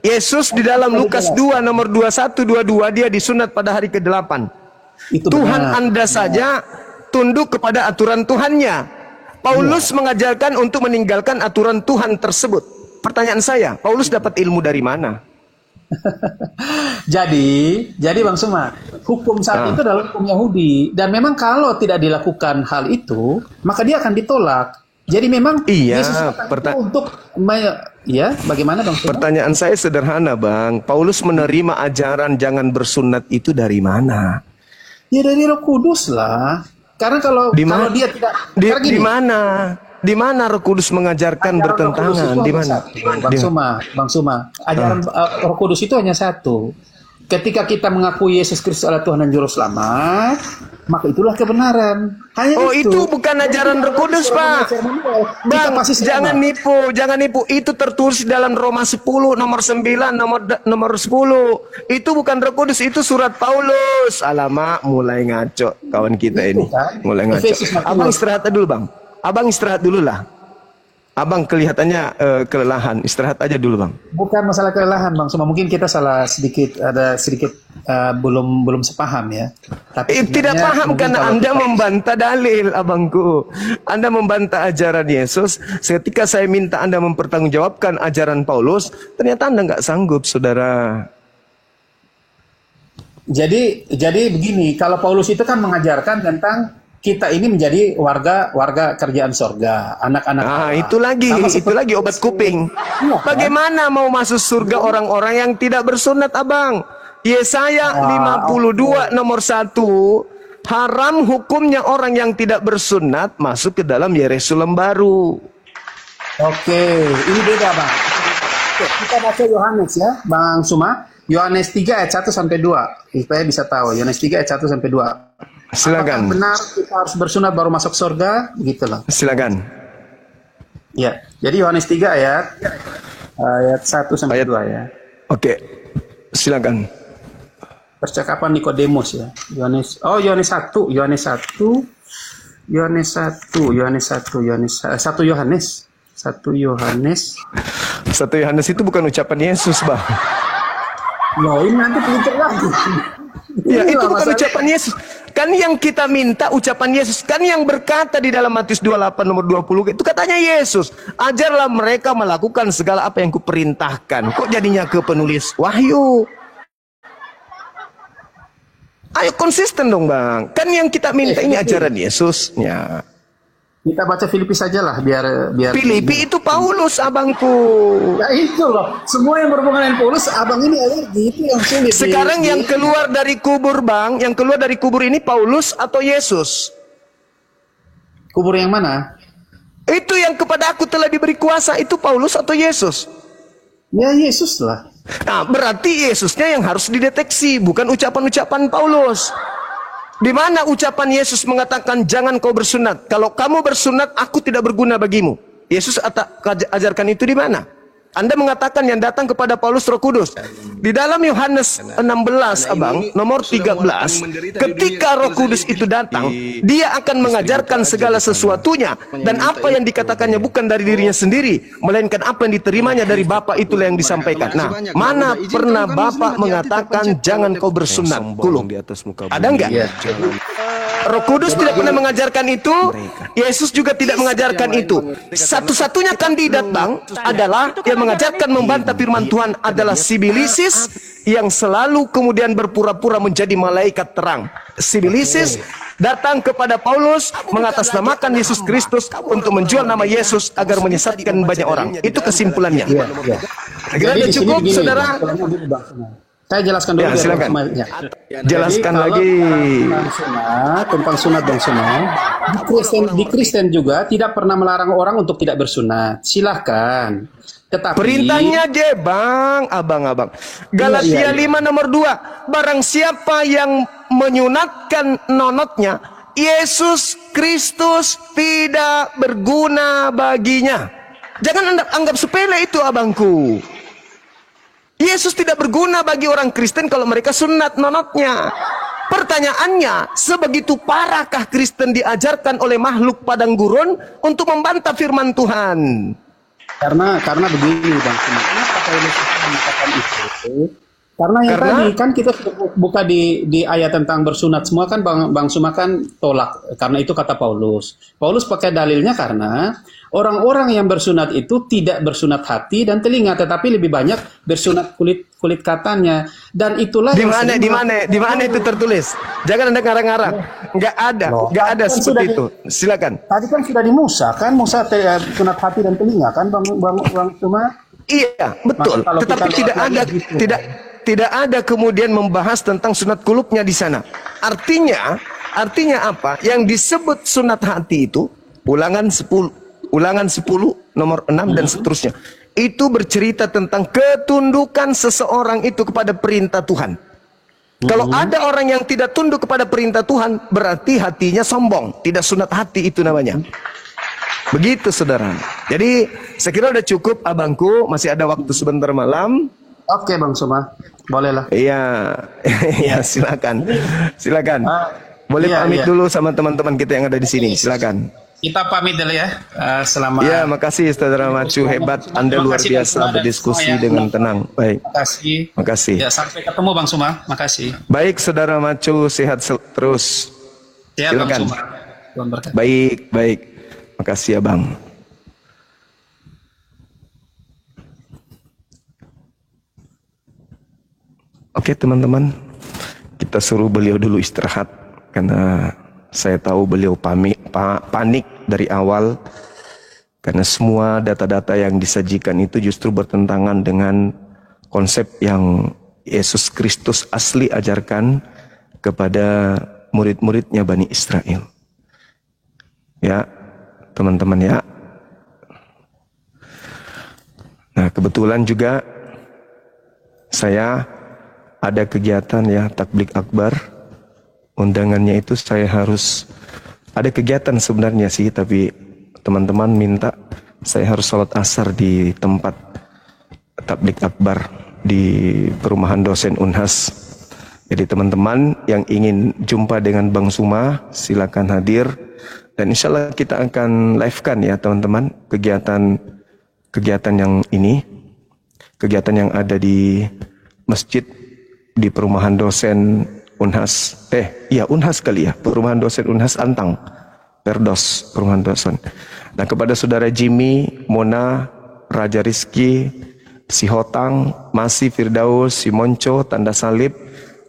B: Yesus di dalam Lukas 2 nomor 21-22 dia disunat pada hari ke-8. Tuhan Anda saja tunduk kepada aturan Tuhannya. Paulus mengajarkan untuk meninggalkan aturan Tuhan tersebut. Pertanyaan saya, Paulus dapat ilmu dari mana?
A: Jadi Bang Suma, hukum saat itu adalah hukum Yahudi dan memang kalau tidak dilakukan hal itu, maka dia akan ditolak. Jadi memang Yesus untuk bagaimana Bang Suma?
B: Pertanyaan saya sederhana, Bang. Paulus menerima ajaran jangan bersunat itu dari mana?
A: Ya dari Roh Kudus lah. Karena kalau dia tidak
B: di mana Roh Kudus mengajarkan bertentangan? Di mana?
A: Bang Suma, ajaran Roh Kudus itu hanya satu. Ketika kita mengakui Yesus Kristus adalah Tuhan dan Juru Selamat, maka itulah kebenaran. Hanya
B: itu bukan ajaran Roh Kudus, Pak. Bang, jangan nipu. Itu tertulis dalam Roma 10 nomor 9 nomor 10. Itu bukan Roh Kudus, itu surat Paulus. Alamak, mulai ngaco kawan kita ini. Mulai ngaco. Abang istirahat dulu, Bang. Abang istirahat dulu lah. Abang kelihatannya kelelahan. Istirahat aja dulu, Bang.
A: Bukan masalah kelelahan, Bang. Cuma mungkin kita salah sedikit, ada sedikit belum sepaham ya. Tapi
B: tidak paham karena Anda membantah dalil, abangku. Anda membantah ajaran Yesus. Ketika saya minta Anda mempertanggungjawabkan ajaran Paulus, ternyata Anda nggak sanggup, saudara.
A: Jadi begini, kalau Paulus itu kan mengajarkan tentang kita ini menjadi warga kerjaan sorga, anak-anak.
B: Itu lagi obat kuping. Bagaimana mau masuk surga orang-orang yang tidak bersunat, abang? Yesaya 52 nomor 1, haram hukumnya orang yang tidak bersunat masuk ke dalam Yerusalem baru.
A: Oke, ini beda, Bang. Oke, kita baca Yohanes ya, Bang Suma. Yohanes 3 ayat 1 sampai 2. Supaya bisa tahu. Yohanes 3 ayat 1 sampai 2.
B: Silakan.
A: Apakah benar kita harus bersunat baru masuk surga? Begitulah.
B: Silakan.
A: Ya, jadi Yohanes 3 ayat 1 sampai 2 ya.
B: Oke. Silakan.
A: Percakapan Nikodemus ya. Yohanes 1
B: itu bukan ucapan Yesus, Bang.
A: Loh, ini nanti peliter lagi.
B: Ya, itu bukan ucapan Yesus. Kan yang kita minta ucapan Yesus. Kan yang berkata di dalam Matius 28 nomor 20. Itu katanya Yesus. Ajarlah mereka melakukan segala apa yang kuperintahkan. Kok jadinya ke penulis Wahyu? Ayo konsisten dong, Bang. Kan yang kita minta ini ajaran Yesus. Ya.
A: Kita baca Filipi saja lah biar
B: Filipi itu Paulus, abangku.
A: Ya itu loh. Semua yang berhubungan dengan Paulus, abang ini alergi. Itu yang sulit.
B: Sekarang yang keluar dari kubur, Bang, yang keluar dari kubur ini Paulus atau Yesus?
A: Kubur yang mana?
B: Itu yang kepada aku telah diberi kuasa, itu Paulus atau Yesus?
A: Ya Yesus lah.
B: Nah, berarti Yesusnya yang harus dideteksi, bukan ucapan-ucapan Paulus. Di mana ucapan Yesus mengatakan jangan kau bersunat. Kalau kamu bersunat, aku tidak berguna bagimu. Yesus ajarkan itu di mana? Anda mengatakan yang datang kepada Paulus Roh Kudus. Di dalam Yohanes 16, abang, nomor 13, ketika Roh Kudus itu datang, dia akan mengajarkan segala sesuatunya. Dan apa yang dikatakannya bukan dari dirinya sendiri, melainkan apa yang diterimanya dari Bapa, itulah yang disampaikan. Nah, mana pernah Bapa mengatakan jangan kau bersunat? Kulung. Ada enggak? Roh Kudus tidak pernah mengajarkan itu. Yesus juga tidak mengajarkan itu. Satu-satunya kandidat, Bang, adalah yang mengajarkan membantah firman Tuhan adalah Sibilisis, yang selalu kemudian berpura-pura menjadi malaikat terang. Sibilisis datang kepada Paulus mengatasnamakan Yesus Kristus untuk menjual nama Yesus agar menyesatkan banyak orang. Itu kesimpulannya. Kira-kira cukup, saudara?
A: Saya jelaskan dulu.
B: Ya, silakan. Jelaskan lagi
A: tentang sunat dan sunat. Di Kristen juga tidak pernah melarang orang untuk tidak bersunat. Silahkan. Tetapi
B: perintahnya aja, Bang, abang-abang. Galatia 5 nomor 2. Barang siapa yang menyunatkan nonotnya, Yesus Kristus tidak berguna baginya. Jangan Anda anggap sepele itu, abangku. Yesus tidak berguna bagi orang Kristen kalau mereka sunat nonotnya. Pertanyaannya, sebegitu parahkah Kristen diajarkan oleh makhluk padang gurun untuk membantah firman Tuhan?
A: Karena begini, Bang. Kenapa Paulus mengatakan itu? Karena tadi kan kita buka di ayat tentang bersunat semua kan Bang Suma kan tolak. Karena itu kata Paulus. Paulus pakai dalilnya karena orang-orang yang bersunat itu tidak bersunat hati dan telinga, tetapi lebih banyak bersunat kulit katanya. Dan itulah
B: di mana itu tertulis? Jangan Anda ngarang-ngarang. Nggak ada seperti itu. Silakan.
A: Tadi kan sudah di Musa kan, sunat hati dan telinga kan, Bang Suma?
B: Iya, betul. Tetapi tidak ada kemudian membahas tentang sunat kulupnya di sana. Artinya apa? Yang disebut sunat hati itu Ulangan 10 nomor 6 dan seterusnya. Itu bercerita tentang ketundukan seseorang itu kepada perintah Tuhan. Kalau ada orang yang tidak tunduk kepada perintah Tuhan, berarti hatinya sombong. Tidak sunat hati itu namanya. Begitu saudara. Jadi saya kira udah cukup abangku. Masih ada waktu sebentar malam.
A: Oke Bang Suma, bolehlah.
B: Iya, ya silakan. Silakan. Boleh
A: Iya,
B: pamit
A: iya.
B: dulu sama teman-teman kita yang ada di sini. Silakan.
A: Kita pamit dulu ya. Selamat.
B: Ya, makasih Saudara Macu, hebat. Anda luar
A: Makasih,
B: biasa
A: Bang Suma, dan
B: berdiskusi
A: semua ya.
B: dengan tenang. Baik.
A: Makasih.
B: Makasih.
A: Ya, sampai ketemu Bang Suma. Makasih.
B: Baik Saudara Macu, sehat terus.
A: Siap Bang
B: Silakan.
A: Suma. Tuhan berkati.
B: Baik, baik. Makasih Abang. Oke teman-teman, kita suruh beliau dulu istirahat karena saya tahu beliau panik dari awal karena semua data-data yang disajikan itu justru bertentangan dengan konsep yang Yesus Kristus asli ajarkan kepada murid-muridnya Bani Israel. Ya, teman-teman ya. Nah, kebetulan juga saya ada kegiatan ya takblik akbar. Undangannya itu saya harus ada kegiatan sebenarnya sih, tapi teman-teman minta saya harus sholat asar di tempat takblik akbar di perumahan dosen Unhas. Jadi teman-teman yang ingin jumpa dengan Bang Suma silakan hadir dan insya Allah kita akan live-kan ya teman-teman kegiatan yang ini, kegiatan yang ada di masjid di perumahan dosen Unhas, Unhas kali ya, perumahan dosen Unhas Antang, Perdos, perumahan dosen. Nah kepada saudara Jimmy, Mona, Raja Rizky, si Hotang, Masi, Firdaus, si Monco, Tanda Salib.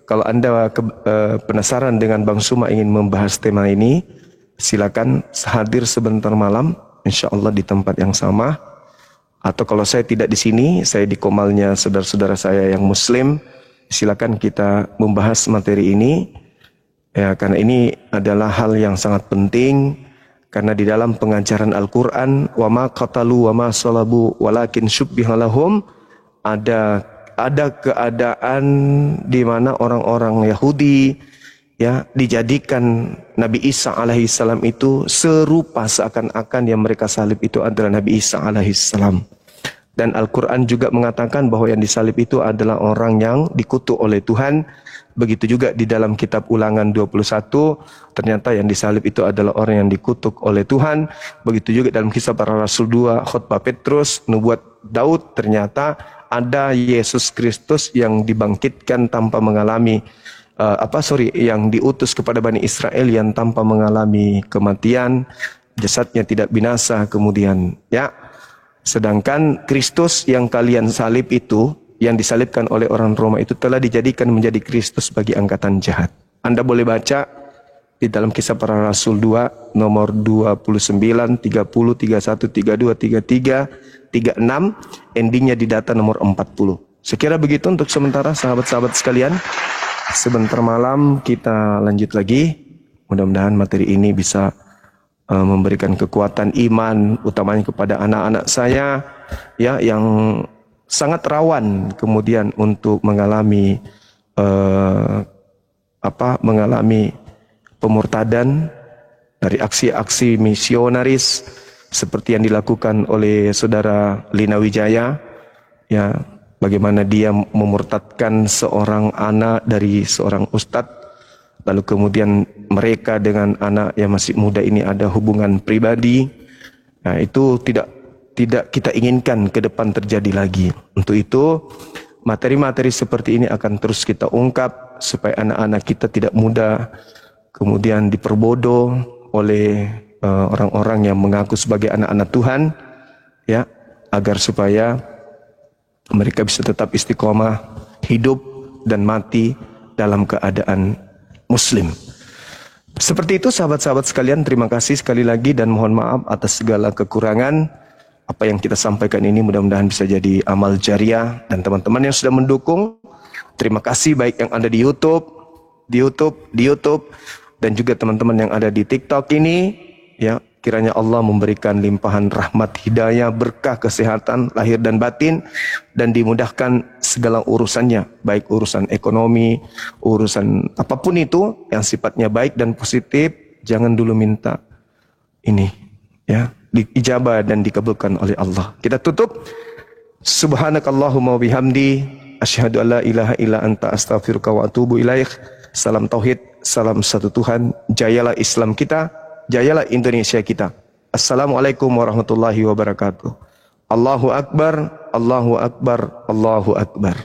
B: Kalau Anda penasaran dengan Bang Suma ingin membahas tema ini, silakan hadir sebentar malam, insya Allah di tempat yang sama. Atau kalau saya tidak di sini, saya di komalnya saudara-saudara saya yang Muslim, silakan kita membahas materi ini. Ya, karena ini adalah hal yang sangat penting. Karena di dalam pengajaran Al-Quran, wa ma qatalu wa ma salabu walakin syubbiha lahum, ada keadaan di mana orang-orang Yahudi ya dijadikan Nabi Isa alaihissalam itu serupa seakan-akan yang mereka salib itu adalah Nabi Isa alaihissalam. Dan Al-Quran juga mengatakan bahwa yang disalib itu adalah orang yang dikutuk oleh Tuhan. Begitu juga di dalam kitab Ulangan 21, ternyata yang disalib itu adalah orang yang dikutuk oleh Tuhan. Begitu juga dalam kisah para Rasul 2, khutbah Petrus, nubuat Daud, ternyata ada Yesus Kristus yang dibangkitkan tanpa mengalami yang diutus kepada Bani Israel yang tanpa mengalami kematian, jasadnya tidak binasa kemudian ya. Sedangkan Kristus yang kalian salib itu, yang disalibkan oleh orang Roma itu telah dijadikan menjadi Kristus bagi angkatan jahat. Anda boleh baca di dalam kisah para Rasul 2 nomor 29, 30, 31, 32, 33, 36, endingnya di data nomor 40. Sekira begitu untuk sementara sahabat-sahabat sekalian. Sebentar malam kita lanjut lagi. Mudah-mudahan materi ini bisa memberikan kekuatan iman utamanya kepada anak-anak saya ya yang sangat rawan kemudian untuk mengalami mengalami pemurtadan dari aksi-aksi misionaris seperti yang dilakukan oleh saudara Lina Wijaya ya, bagaimana dia memurtadkan seorang anak dari seorang ustadz. Lalu kemudian mereka dengan anak yang masih muda ini ada hubungan pribadi. Nah, itu tidak kita inginkan ke depan terjadi lagi. Untuk itu, materi-materi seperti ini akan terus kita ungkap supaya anak-anak kita tidak mudah kemudian diperbodoh oleh orang-orang yang mengaku sebagai anak-anak Tuhan, ya, agar supaya mereka bisa tetap istiqomah, hidup dan mati dalam keadaan Muslim. Seperti itu sahabat-sahabat sekalian, terima kasih sekali lagi dan mohon maaf atas segala kekurangan. Apa yang kita sampaikan ini mudah-mudahan bisa jadi amal jariah, dan teman-teman yang sudah mendukung, terima kasih baik yang ada di YouTube dan juga teman-teman yang ada di TikTok ini, ya, Kiranya Allah memberikan limpahan rahmat, hidayah, berkah, kesehatan, lahir dan batin, dan dimudahkan segala urusannya, baik urusan ekonomi, urusan apapun itu yang sifatnya baik dan positif. Jangan dulu minta ini, ya, diijabah dan dikabulkan oleh Allah. Kita tutup. Subhanakallahumma bihamdi, asyhadu an la ilaha illa anta, astaghfiruka wa atubu ilaik. Salam tauhid, salam satu Tuhan. Jayalah Islam kita, jayalah Indonesia kita. Assalamualaikum warahmatullahi wabarakatuh. Allahu Akbar, Allahu Akbar, Allahu Akbar.